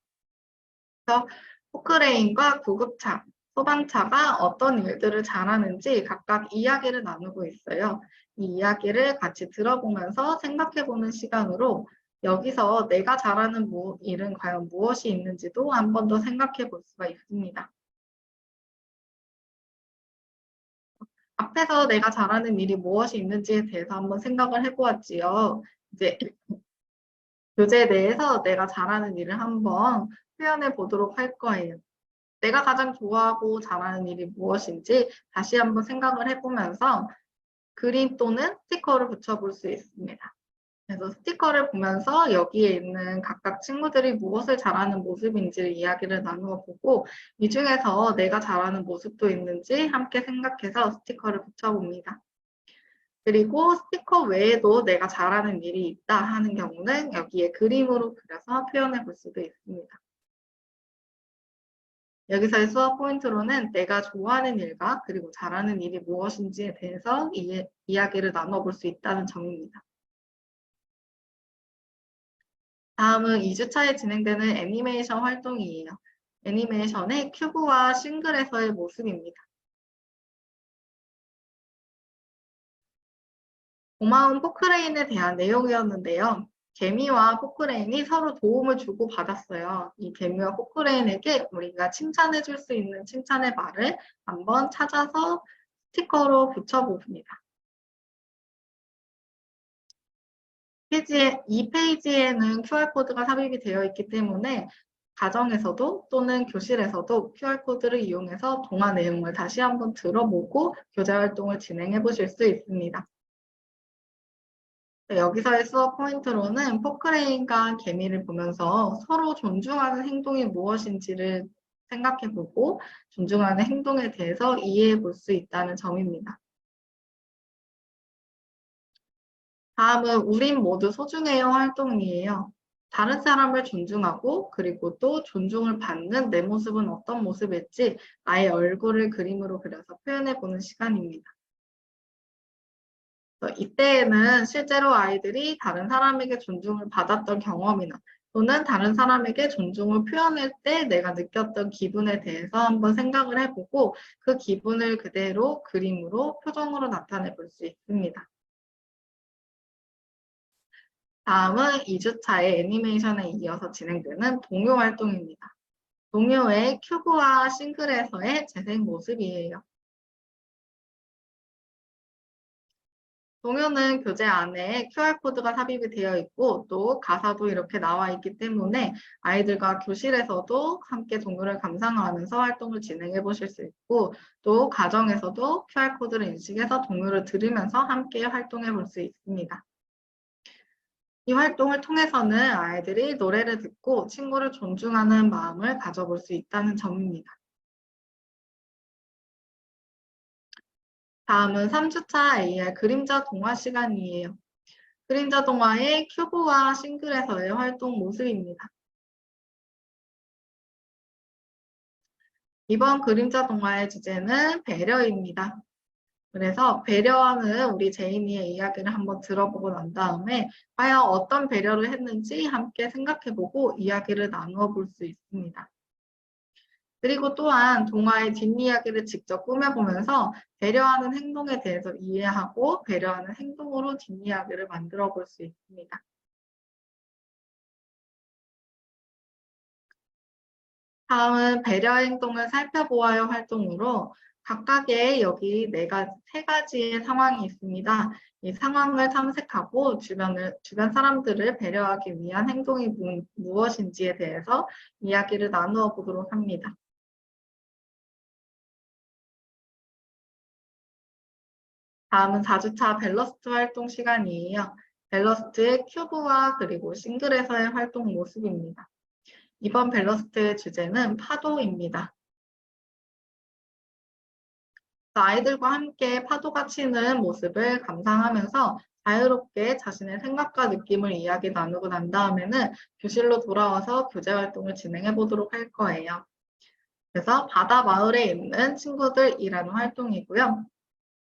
그래서 포크레인과 구급차, 소방차가 어떤 일들을 잘하는지 각각 이야기를 나누고 있어요. 이 이야기를 같이 들어보면서 생각해보는 시간으로 여기서 내가 잘하는 일은 과연 무엇이 있는지도 한 번 더 생각해 볼 수가 있습니다. 앞에서 내가 잘하는 일이 무엇이 있는지에 대해서 한번 생각을 해보았지요. 이제 교재 내에서 내가 잘하는 일을 한번 표현해 보도록 할 거예요. 내가 가장 좋아하고 잘하는 일이 무엇인지 다시 한번 생각을 해보면서 그림 또는 스티커를 붙여볼 수 있습니다. 그래서 스티커를 보면서 여기에 있는 각각 친구들이 무엇을 잘하는 모습인지를 이야기를 나누어 보고 이 중에서 내가 잘하는 모습도 있는지 함께 생각해서 스티커를 붙여봅니다. 그리고 스티커 외에도 내가 잘하는 일이 있다 하는 경우는 여기에 그림으로 그려서 표현해 볼 수도 있습니다. 여기서의 수업 포인트로는 내가 좋아하는 일과 그리고 잘하는 일이 무엇인지에 대해서 이야기를 나눠볼 수 있다는 점입니다. 다음은 2주차에 진행되는 애니메이션 활동이에요. 애니메이션의 큐브와 싱글에서의 모습입니다. 고마운 포크레인에 대한 내용이었는데요. 개미와 포크레인이 서로 도움을 주고 받았어요. 이 개미와 포크레인에게 우리가 칭찬해 줄 수 있는 칭찬의 말을 한번 찾아서 스티커로 붙여봅니다. 이 페이지에는 QR코드가 삽입이 되어 있기 때문에 가정에서도 또는 교실에서도 QR코드를 이용해서 동화 내용을 다시 한번 들어보고 교재 활동을 진행해 보실 수 있습니다. 여기서의 수업 포인트로는 포크레인과 개미를 보면서 서로 존중하는 행동이 무엇인지를 생각해보고 존중하는 행동에 대해서 이해해 볼 수 있다는 점입니다. 다음은 우린 모두 소중해요 활동이에요. 다른 사람을 존중하고 그리고 또 존중을 받는 내 모습은 어떤 모습일지 나의 얼굴을 그림으로 그려서 표현해보는 시간입니다. 이때에는 실제로 아이들이 다른 사람에게 존중을 받았던 경험이나 또는 다른 사람에게 존중을 표현할 때 내가 느꼈던 기분에 대해서 한번 생각을 해보고 그 기분을 그대로 그림으로 표정으로 나타내 볼 수 있습니다. 다음은 2주차의 애니메이션에 이어서 진행되는 동요 활동입니다. 동요의 큐브와 싱글에서의 재생 모습이에요. 동요는 교재 안에 QR코드가 삽입이 되어 있고 또 가사도 이렇게 나와 있기 때문에 아이들과 교실에서도 함께 동요를 감상하면서 활동을 진행해 보실 수 있고 또 가정에서도 QR코드를 인식해서 동요를 들으면서 함께 활동해 볼 수 있습니다. 이 활동을 통해서는 아이들이 노래를 듣고 친구를 존중하는 마음을 가져볼 수 있다는 점입니다. 다음은 3주차 AR 그림자 동화 시간이에요. 그림자 동화의 큐브와 싱글에서의 활동 모습입니다. 이번 그림자 동화의 주제는 배려입니다. 그래서 배려하는 우리 제인이의 이야기를 한번 들어보고 난 다음에 과연 어떤 배려를 했는지 함께 생각해보고 이야기를 나누어 볼 수 있습니다. 그리고 또한 동화의 뒷이야기를 직접 꾸며보면서 배려하는 행동에 대해서 이해하고 배려하는 행동으로 뒷이야기를 만들어 볼 수 있습니다. 다음은 배려 행동을 살펴보아요 활동으로 각각의 여기 세 가지의 상황이 있습니다. 이 상황을 탐색하고 주변 사람들을 배려하기 위한 행동이 무엇인지에 대해서 이야기를 나누어 보도록 합니다. 다음은 4주차 밸러스트 활동 시간이에요. 밸러스트의 큐브와 그리고 싱글에서의 활동 모습입니다. 이번 밸러스트의 주제는 파도입니다. 아이들과 함께 파도가 치는 모습을 감상하면서 자유롭게 자신의 생각과 느낌을 이야기 나누고 난 다음에는 교실로 돌아와서 교재 활동을 진행해 보도록 할 거예요. 그래서 바다 마을에 있는 친구들이라는 활동이고요.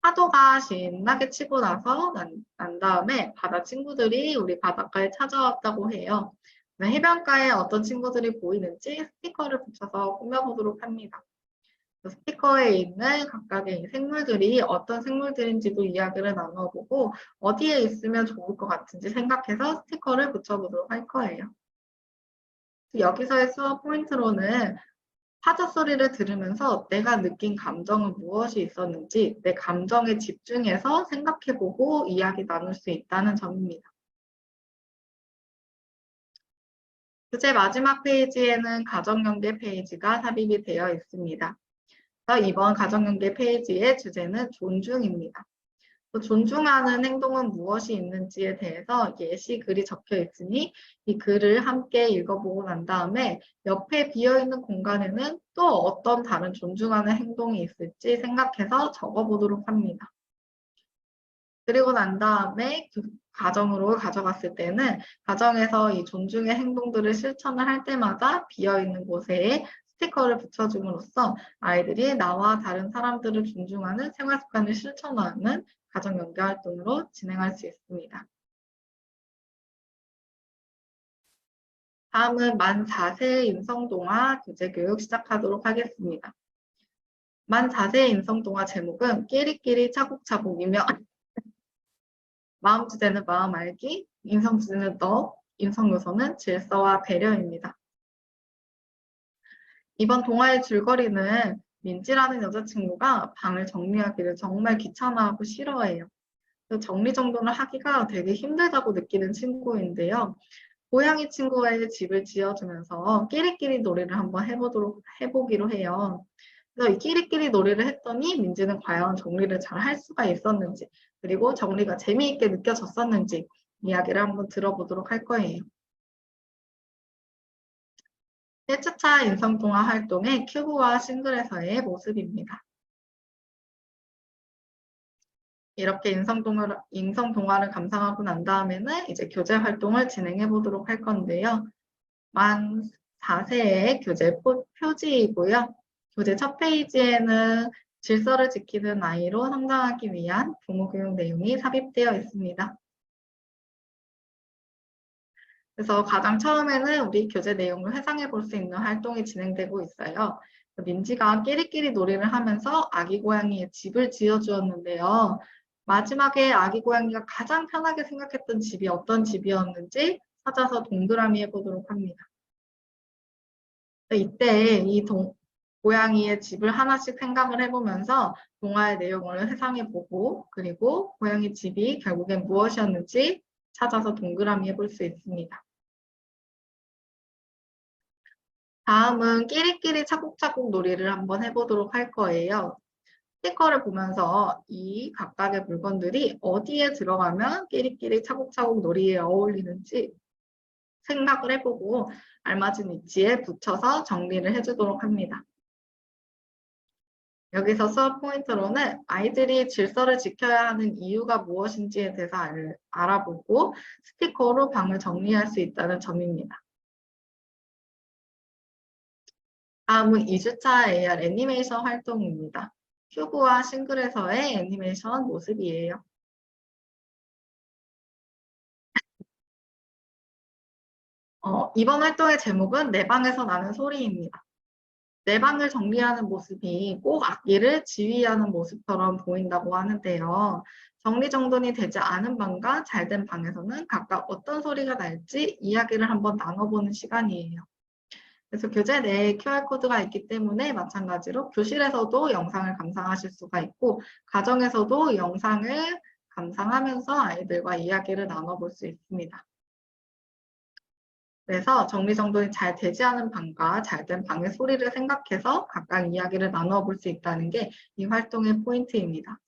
파도가 신나게 치고 난 다음에 바다 친구들이 우리 바닷가에 찾아왔다고 해요. 해변가에 어떤 친구들이 보이는지 스티커를 붙여서 꾸며보도록 합니다. 스티커에 있는 각각의 생물들이 어떤 생물들인지도 이야기를 나눠보고 어디에 있으면 좋을 것 같은지 생각해서 스티커를 붙여보도록 할 거예요. 여기서의 수업 포인트로는 파도 소리를 들으면서 내가 느낀 감정은 무엇이 있었는지 내 감정에 집중해서 생각해보고 이야기 나눌 수 있다는 점입니다. 교재 마지막 페이지에는 가정연계 페이지가 삽입이 되어 있습니다. 이번 가정연계 페이지의 주제는 존중입니다. 존중하는 행동은 무엇이 있는지에 대해서 예시 글이 적혀 있으니 이 글을 함께 읽어보고 난 다음에 옆에 비어있는 공간에는 또 어떤 다른 존중하는 행동이 있을지 생각해서 적어보도록 합니다. 그리고 난 다음에 가정으로 가져갔을 때는 가정에서 이 존중의 행동들을 실천을 할 때마다 비어있는 곳에 스티커를 붙여줌으로써 아이들이 나와 다른 사람들을 존중하는 생활 습관을 실천하는 가정 연계 활동으로 진행할 수 있습니다. 다음은 만 4세 인성동화 교재교육 시작하도록 하겠습니다. 만 4세 인성동화 제목은 끼리끼리 차곡차곡이며 마음 주제는 마음 알기, 인성 주제는 너, 인성 요소는 질서와 배려입니다. 이번 동화의 줄거리는 민지라는 여자친구가 방을 정리하기를 정말 귀찮아하고 싫어해요. 정리정돈을 하기가 되게 힘들다고 느끼는 친구인데요. 고양이 친구의 집을 지어주면서 끼리끼리 놀이를 한번 해보기로 해요. 그래서 이 끼리끼리 놀이를 했더니 민지는 과연 정리를 잘 할 수가 있었는지, 그리고 정리가 재미있게 느껴졌었는지 이야기를 한번 들어보도록 할 거예요. 1주차 인성동화 활동의 큐브와 싱글에서의 모습입니다. 이렇게 인성동화를 감상하고 난 다음에는 이제 교재 활동을 진행해 보도록 할 건데요. 만 4세의 교재 표지이고요. 교재 첫 페이지에는 질서를 지키는 아이로 성장하기 위한 부모교육 내용이 삽입되어 있습니다. 그래서 가장 처음에는 우리 교재 내용을 회상해 볼 수 있는 활동이 진행되고 있어요. 민지가 끼리끼리 놀이를 하면서 아기 고양이의 집을 지어주었는데요. 마지막에 아기 고양이가 가장 편하게 생각했던 집이 어떤 집이었는지 찾아서 동그라미 해보도록 합니다. 이때 고양이의 집을 하나씩 생각을 해보면서 동화의 내용을 회상해보고 그리고 고양이 집이 결국엔 무엇이었는지 찾아서 동그라미 해볼 수 있습니다. 다음은 끼리끼리 차곡차곡 놀이를 한번 해보도록 할 거예요. 스티커를 보면서 이 각각의 물건들이 어디에 들어가면 끼리끼리 차곡차곡 놀이에 어울리는지 생각을 해보고 알맞은 위치에 붙여서 정리를 해주도록 합니다. 여기서 수업 포인트로는 아이들이 질서를 지켜야 하는 이유가 무엇인지에 대해서 알아보고 스티커로 방을 정리할 수 있다는 점입니다. 다음은 2주차 AR 애니메이션 활동입니다. 큐브와 싱글에서의 애니메이션 모습이에요. 이번 활동의 제목은 내 방에서 나는 소리입니다. 내 방을 정리하는 모습이 꼭 악기를 지휘하는 모습처럼 보인다고 하는데요. 정리정돈이 되지 않은 방과 잘된 방에서는 각각 어떤 소리가 날지 이야기를 한번 나눠보는 시간이에요. 그래서 교재 내에 QR코드가 있기 때문에 마찬가지로 교실에서도 영상을 감상하실 수가 있고 가정에서도 영상을 감상하면서 아이들과 이야기를 나눠볼 수 있습니다. 그래서 정리정돈이 잘 되지 않은 방과 잘된 방의 소리를 생각해서 각각 이야기를 나누어 볼 수 있다는 게 이 활동의 포인트입니다.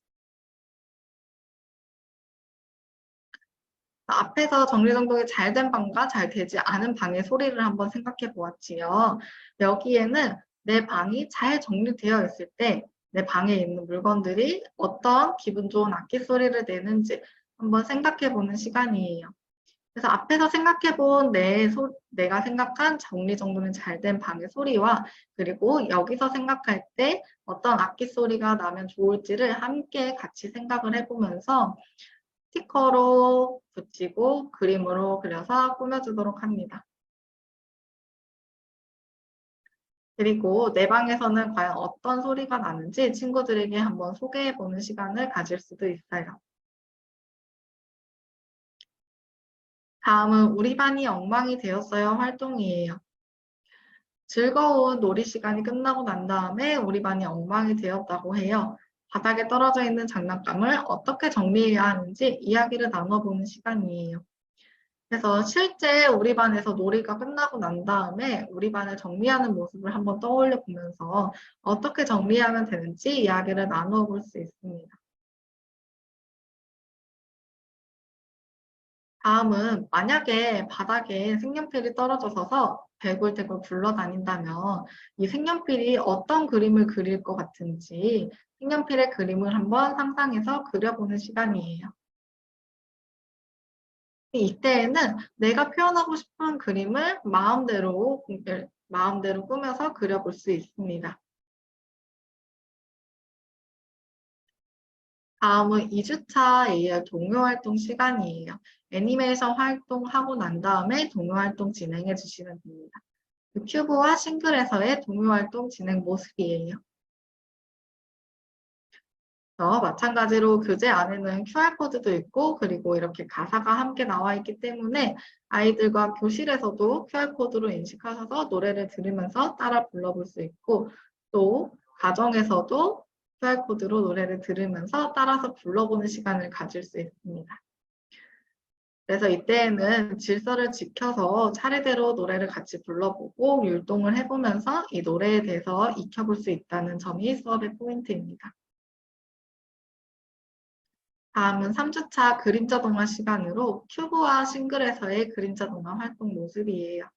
앞에서 정리정돈이 잘 된 방과 잘 되지 않은 방의 소리를 한번 생각해 보았지요. 여기에는 내 방이 잘 정리되어 있을 때 내 방에 있는 물건들이 어떤 기분 좋은 악기 소리를 내는지 한번 생각해 보는 시간이에요. 그래서 앞에서 생각해본 내가 생각한 정리정돈이 잘 된 방의 소리와 그리고 여기서 생각할 때 어떤 악기 소리가 나면 좋을지를 함께 같이 생각을 해보면서 스티커로 붙이고 그림으로 그려서 꾸며주도록 합니다. 그리고 내 방에서는 과연 어떤 소리가 나는지 친구들에게 한번 소개해보는 시간을 가질 수도 있어요. 다음은 우리 반이 엉망이 되었어요 활동이에요. 즐거운 놀이 시간이 끝나고 난 다음에 우리 반이 엉망이 되었다고 해요. 바닥에 떨어져 있는 장난감을 어떻게 정리해야 하는지 이야기를 나눠보는 시간이에요. 그래서 실제 우리 반에서 놀이가 끝나고 난 다음에 우리 반을 정리하는 모습을 한번 떠올려 보면서 어떻게 정리하면 되는지 이야기를 나누어 볼 수 있습니다. 다음은 만약에 바닥에 색연필이 떨어져서 대굴대굴 굴러다닌다면 이 색연필이 어떤 그림을 그릴 것 같은지 색연필의 그림을 한번 상상해서 그려보는 시간이에요. 이때에는 내가 표현하고 싶은 그림을 마음대로 꾸며서 그려볼 수 있습니다. 다음은 2주차 AR 동요활동 시간이에요. 애니메이션 활동하고 난 다음에 동요활동 진행해 주시면 됩니다. 큐브와 싱글에서의 동요활동 진행 모습이에요. 마찬가지로 교재 안에는 QR코드도 있고 그리고 이렇게 가사가 함께 나와 있기 때문에 아이들과 교실에서도 QR코드로 인식하셔서 노래를 들으면서 따라 불러볼 수 있고 또 가정에서도 QR코드로 노래를 들으면서 따라서 불러보는 시간을 가질 수 있습니다. 그래서 이때에는 질서를 지켜서 차례대로 노래를 같이 불러보고 율동을 해보면서 이 노래에 대해서 익혀볼 수 있다는 점이 수업의 포인트입니다. 다음은 3주차 그림자 동화 시간으로 큐브와 싱글에서의 그림자 동화 활동 모습이에요.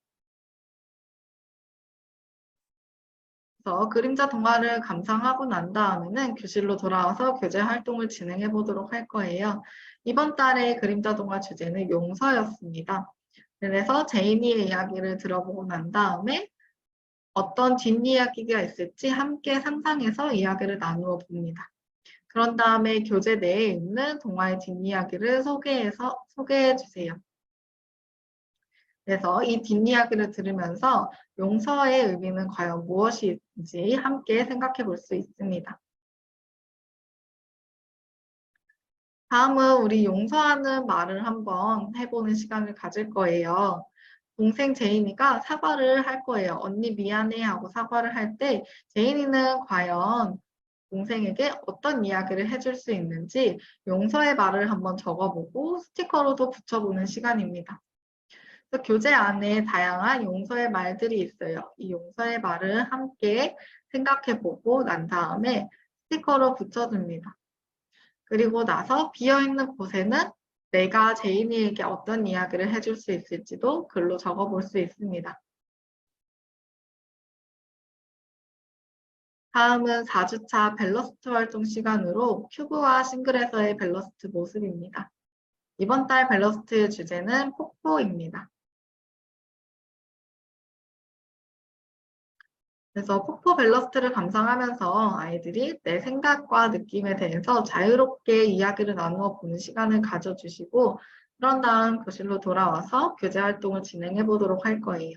그래서 그림자 동화를 감상하고 난 다음에는 교실로 돌아와서 교재 활동을 진행해 보도록 할 거예요. 이번 달의 그림자 동화 주제는 용서였습니다. 그래서 제인이의 이야기를 들어보고 난 다음에 어떤 뒷이야기가 있을지 함께 상상해서 이야기를 나누어 봅니다. 그런 다음에 교재 내에 있는 동화의 뒷이야기를 소개해 주세요. 그래서 이 뒷이야기를 들으면서 용서의 의미는 과연 무엇인지 함께 생각해 볼 수 있습니다. 다음은 우리 용서하는 말을 한번 해보는 시간을 가질 거예요. 동생 제인이가 사과를 할 거예요. 언니 미안해 하고 사과를 할 때 제인이는 과연 동생에게 어떤 이야기를 해줄 수 있는지 용서의 말을 한번 적어보고 스티커로도 붙여보는 시간입니다. 교재 안에 다양한 용서의 말들이 있어요. 이 용서의 말을 함께 생각해보고 난 다음에 스티커로 붙여줍니다. 그리고 나서 비어있는 곳에는 내가 제인이에게 어떤 이야기를 해줄 수 있을지도 글로 적어볼 수 있습니다. 다음은 4주차 밸러스트 활동 시간으로 큐브와 싱글에서의 밸러스트 모습입니다. 이번 달 밸러스트의 주제는 폭포입니다. 그래서 폭포 밸러스트를 감상하면서 아이들이 내 생각과 느낌에 대해서 자유롭게 이야기를 나누어 보는 시간을 가져주시고 그런 다음 교실로 돌아와서 교재 활동을 진행해 보도록 할 거예요.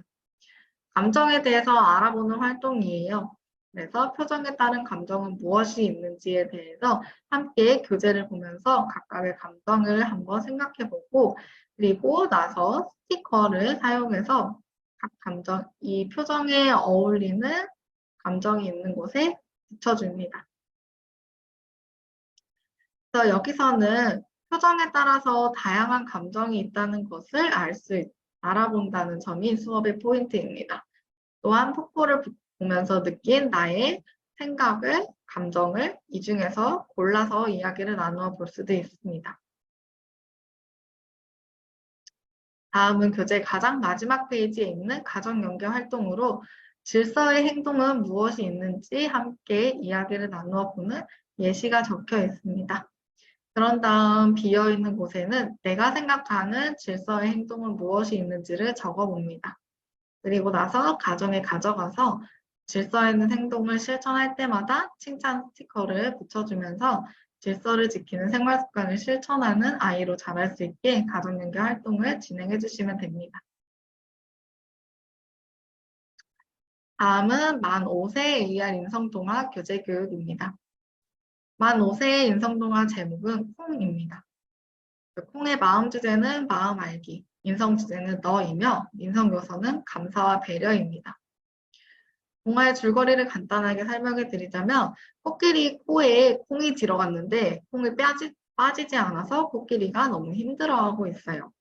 감정에 대해서 알아보는 활동이에요. 그래서 표정에 따른 감정은 무엇이 있는지에 대해서 함께 교재를 보면서 각각의 감정을 한번 생각해 보고 그리고 나서 스티커를 사용해서 각 감정, 이 표정에 어울리는 감정이 있는 곳에 붙여줍니다. 그래서 여기서는 표정에 따라서 다양한 감정이 있다는 것을 알아본다는 점이 수업의 포인트입니다. 또한 폭포를 보면서 느낀 나의 생각을, 감정을 이 중에서 골라서 이야기를 나누어 볼 수도 있습니다. 다음은 교재 가장 마지막 페이지에 있는 가정 연계 활동으로 질서의 행동은 무엇이 있는지 함께 이야기를 나누어 보는 예시가 적혀 있습니다. 그런 다음 비어있는 곳에는 내가 생각하는 질서의 행동은 무엇이 있는지를 적어봅니다. 그리고 나서 가정에 가져가서 질서 있는 행동을 실천할 때마다 칭찬 스티커를 붙여주면서 질서를 지키는 생활 습관을 실천하는 아이로 자랄 수 있게 가정연계 활동을 진행해 주시면 됩니다. 다음은 만 5세 AR 인성동화 교재 교육입니다. 만 5세의 인성동화 제목은 콩입니다. 콩의 마음 주제는 마음 알기, 인성 주제는 너이며 인성 요소는 감사와 배려입니다. 동화의 줄거리를 간단하게 설명해 드리자면 코끼리 코에 콩이 들어갔는데 콩이 빠지지 않아서 코끼리가 너무 힘들어하고 있어요.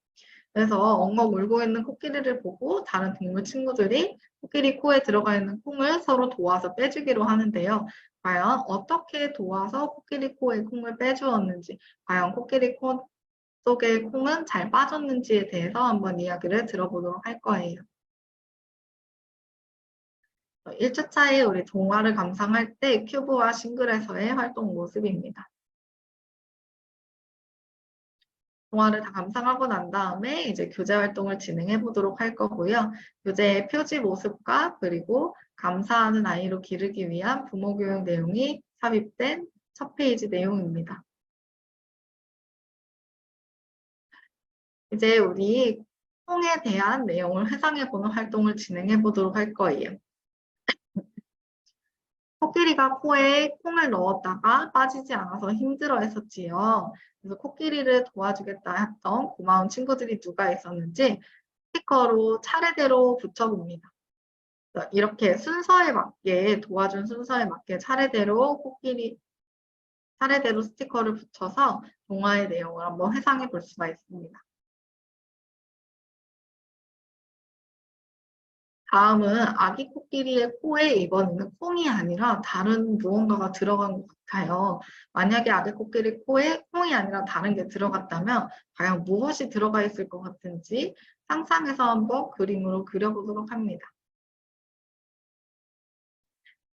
그래서 엉엉 울고 있는 코끼리를 보고 다른 동물 친구들이 코끼리 코에 들어가 있는 콩을 서로 도와서 빼주기로 하는데요. 과연 어떻게 도와서 코끼리 코에 콩을 빼주었는지, 과연 코끼리 코 속의 콩은 잘 빠졌는지에 대해서 한번 이야기를 들어보도록 할 거예요. 1주차에 우리 동화를 감상할 때 큐브와 싱글에서의 활동 모습입니다. 동화를 다 감상하고 난 다음에 이제 교재 활동을 진행해 보도록 할 거고요. 교재의 표지 모습과 그리고 감사하는 아이로 기르기 위한 부모 교육 내용이 삽입된 첫 페이지 내용입니다. 이제 우리 콩에 대한 내용을 회상해 보는 활동을 진행해 보도록 할 거예요. 코끼리가 코에 콩을 넣었다가 빠지지 않아서 힘들어 했었지요. 그래서 코끼리를 도와주겠다 했던 고마운 친구들이 누가 있었는지 스티커로 차례대로 붙여봅니다. 이렇게 순서에 맞게 도와준 순서에 맞게 차례대로 스티커를 붙여서 동화의 내용을 한번 회상해 볼 수가 있습니다. 다음은 아기 코끼리의 코에 이번에는 콩이 아니라 다른 무언가가 들어간 것 같아요. 만약에 아기 코끼리 코에 콩이 아니라 다른 게 들어갔다면 과연 무엇이 들어가 있을 것 같은지 상상해서 한번 그림으로 그려보도록 합니다.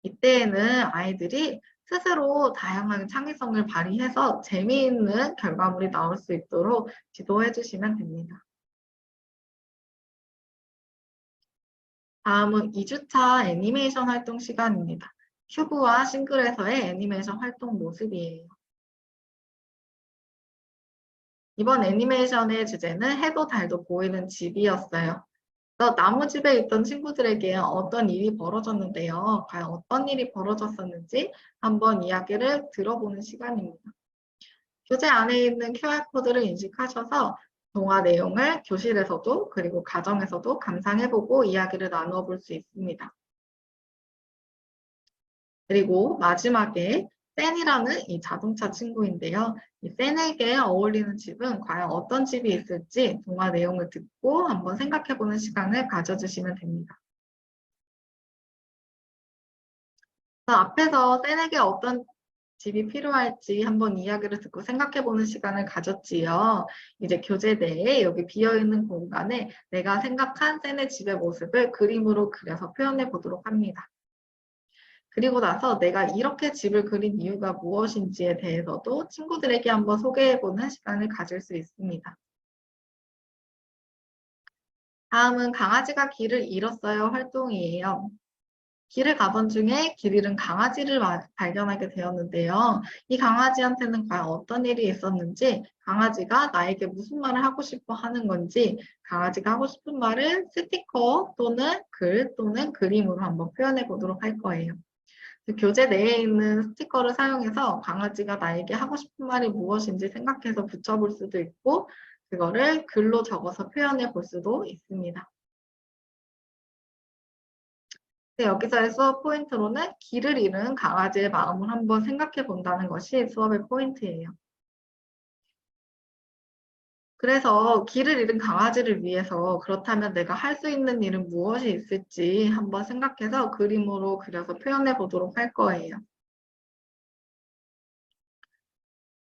이때에는 아이들이 스스로 다양한 창의성을 발휘해서 재미있는 결과물이 나올 수 있도록 지도해 주시면 됩니다. 다음은 2주차 애니메이션 활동 시간입니다. 큐브와 싱글에서의 애니메이션 활동 모습이에요. 이번 애니메이션의 주제는 해도 달도 보이는 집이었어요. 나무집에 있던 친구들에게 어떤 일이 벌어졌는데요. 과연 어떤 일이 벌어졌었는지 한번 이야기를 들어보는 시간입니다. 교재 안에 있는 QR코드를 인식하셔서 동화 내용을 교실에서도 그리고 가정에서도 감상해보고 이야기를 나누어 볼 수 있습니다. 그리고 마지막에 센이라는 이 자동차 친구인데요. 이 센에게 어울리는 집은 과연 어떤 집이 있을지 동화 내용을 듣고 한번 생각해보는 시간을 가져주시면 됩니다. 앞에서 센에게 어떤 집이 필요할지 한번 이야기를 듣고 생각해보는 시간을 가졌지요. 이제 교재 내에 여기 비어있는 공간에 내가 생각한 센의 집의 모습을 그림으로 그려서 표현해 보도록 합니다. 그리고 나서 내가 이렇게 집을 그린 이유가 무엇인지에 대해서도 친구들에게 한번 소개해보는 시간을 가질 수 있습니다. 다음은 강아지가 길을 잃었어요 활동이에요. 길을 가던 중에 길 잃은 강아지를 발견하게 되었는데요. 이 강아지한테는 과연 어떤 일이 있었는지, 강아지가 나에게 무슨 말을 하고 싶어 하는 건지, 강아지가 하고 싶은 말을 스티커 또는 글 또는 그림으로 한번 표현해 보도록 할 거예요. 교재 내에 있는 스티커를 사용해서 강아지가 나에게 하고 싶은 말이 무엇인지 생각해서 붙여볼 수도 있고, 그거를 글로 적어서 표현해 볼 수도 있습니다. 여기서의 수업 포인트로는 길을 잃은 강아지의 마음을 한번 생각해 본다는 것이 수업의 포인트예요. 그래서 길을 잃은 강아지를 위해서 그렇다면 내가 할 수 있는 일은 무엇이 있을지 한번 생각해서 그림으로 그려서 표현해 보도록 할 거예요.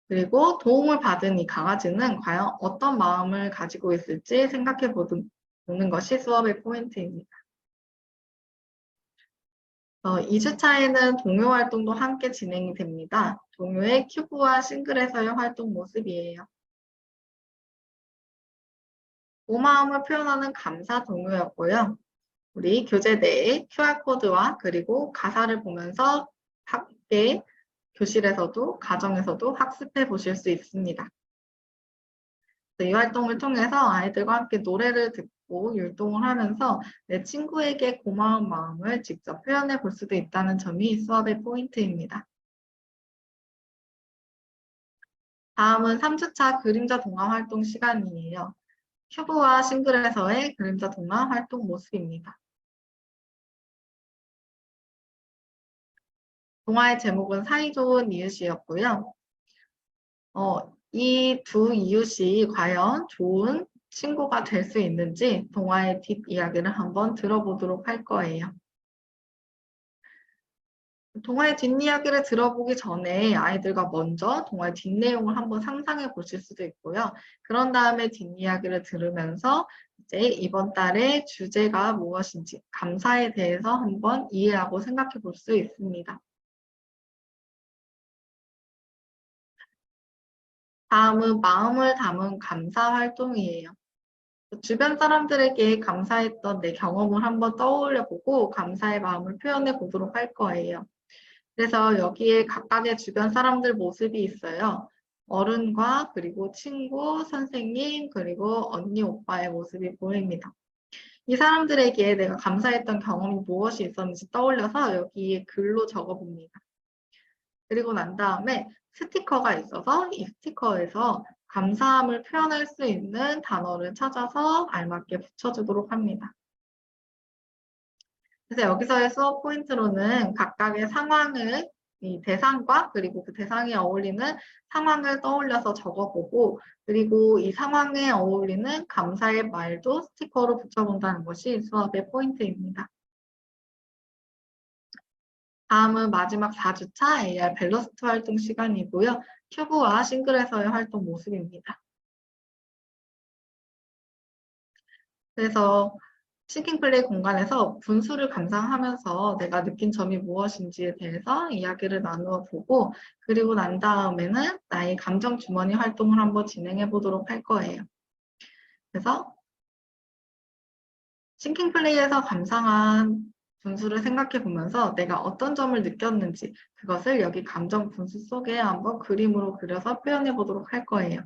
그리고 도움을 받은 이 강아지는 과연 어떤 마음을 가지고 있을지 생각해 보는 것이 수업의 포인트입니다. 2주차에는 동요 활동도 함께 진행이 됩니다. 동요의 큐브와 싱글에서의 활동 모습이에요. 고마움을 표현하는 감사 동요였고요. 우리 교재 내에 QR코드와 그리고 가사를 보면서 함께 교실에서도 가정에서도 학습해 보실 수 있습니다. 이 활동을 통해서 아이들과 함께 노래를 듣고 율동을 하면서 내 친구에게 고마운 마음을 직접 표현해 볼 수도 있다는 점이 수업의 포인트입니다. 다음은 3주차 그림자 동화 활동 시간이에요. 큐브와 싱글에서의 그림자 동화 활동 모습입니다. 동화의 제목은 사이좋은 이웃이었고요. 이 두 이웃이 과연 좋은 친구가 될 수 있는지 동화의 뒷이야기를 한번 들어보도록 할 거예요. 동화의 뒷이야기를 들어보기 전에 아이들과 먼저 동화의 뒷내용을 한번 상상해 보실 수도 있고요. 그런 다음에 뒷이야기를 들으면서 이제 이번 달의 주제가 무엇인지 감사에 대해서 한번 이해하고 생각해 볼 수 있습니다. 다음은 마음을 담은 감사 활동이에요. 주변 사람들에게 감사했던 내 경험을 한번 떠올려 보고 감사의 마음을 표현해 보도록 할 거예요. 그래서 여기에 각각의 주변 사람들 모습이 있어요. 어른과 그리고 친구, 선생님, 그리고 언니, 오빠의 모습이 보입니다. 이 사람들에게 내가 감사했던 경험이 무엇이 있었는지 떠올려서 여기에 글로 적어봅니다. 그리고 난 다음에 스티커가 있어서 이 스티커에서 감사함을 표현할 수 있는 단어를 찾아서 알맞게 붙여주도록 합니다. 그래서 여기서의 수업 포인트로는 각각의 상황을 이 대상과 그리고 그 대상에 어울리는 상황을 떠올려서 적어보고 그리고 이 상황에 어울리는 감사의 말도 스티커로 붙여본다는 것이 수업의 포인트입니다. 다음은 마지막 4주차 AR 밸러스트 활동 시간이고요. 큐브와 싱글에서의 활동 모습입니다. 그래서 싱킹 플레이 공간에서 분수를 감상하면서 내가 느낀 점이 무엇인지에 대해서 이야기를 나누어 보고 그리고 난 다음에는 나의 감정 주머니 활동을 한번 진행해 보도록 할 거예요. 그래서 싱킹 플레이에서 감상한 분수를 생각해 보면서 내가 어떤 점을 느꼈는지 그것을 여기 감정 분수 속에 한번 그림으로 그려서 표현해 보도록 할 거예요.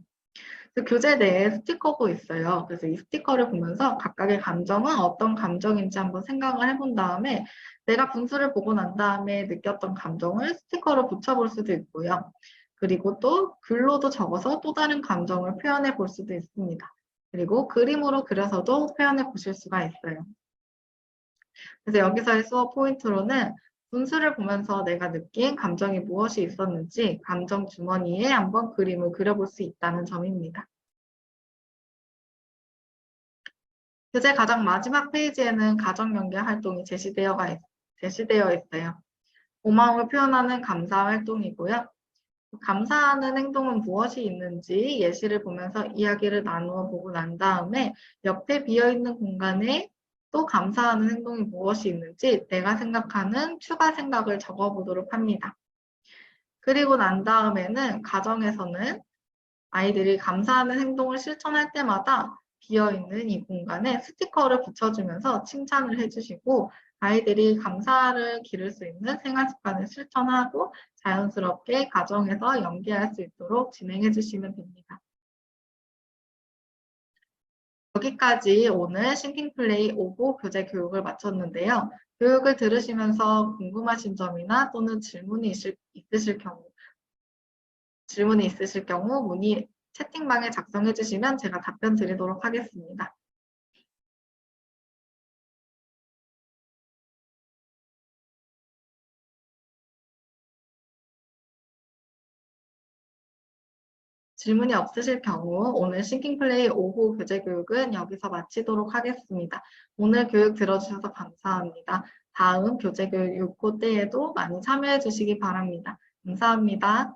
교재 내에 스티커도 있어요. 그래서 이 스티커를 보면서 각각의 감정은 어떤 감정인지 한번 생각을 해본 다음에 내가 분수를 보고 난 다음에 느꼈던 감정을 스티커로 붙여볼 수도 있고요. 그리고 또 글로도 적어서 또 다른 감정을 표현해 볼 수도 있습니다. 그리고 그림으로 그려서도 표현해 보실 수가 있어요. 그래서 여기서의 수업 포인트로는 분수를 보면서 내가 느낀 감정이 무엇이 있었는지 감정 주머니에 한번 그림을 그려볼 수 있다는 점입니다. 교재 가장 마지막 페이지에는 가정연계 활동이 제시되어 있어요. 고마움을 표현하는 감사 활동이고요. 감사하는 행동은 무엇이 있는지 예시를 보면서 이야기를 나누어 보고 난 다음에 옆에 비어있는 공간에 또 감사하는 행동이 무엇이 있는지 내가 생각하는 추가 생각을 적어보도록 합니다. 그리고 난 다음에는 가정에서는 아이들이 감사하는 행동을 실천할 때마다 비어있는 이 공간에 스티커를 붙여주면서 칭찬을 해주시고 아이들이 감사를 기를 수 있는 생활 습관을 실천하고 자연스럽게 가정에서 연계할 수 있도록 진행해 주시면 됩니다. 여기까지 오늘 싱킹플레이 5부 교재 교육을 마쳤는데요. 교육을 들으시면서 궁금하신 점이나 또는 질문이 있으실 경우 문의 채팅방에 작성해 주시면 제가 답변 드리도록 하겠습니다. 질문이 없으실 경우 오늘 싱킹플레이 5부 교재 교육은 여기서 마치도록 하겠습니다. 오늘 교육 들어주셔서 감사합니다. 다음 교재 교육 6호 때에도 많이 참여해 주시기 바랍니다. 감사합니다.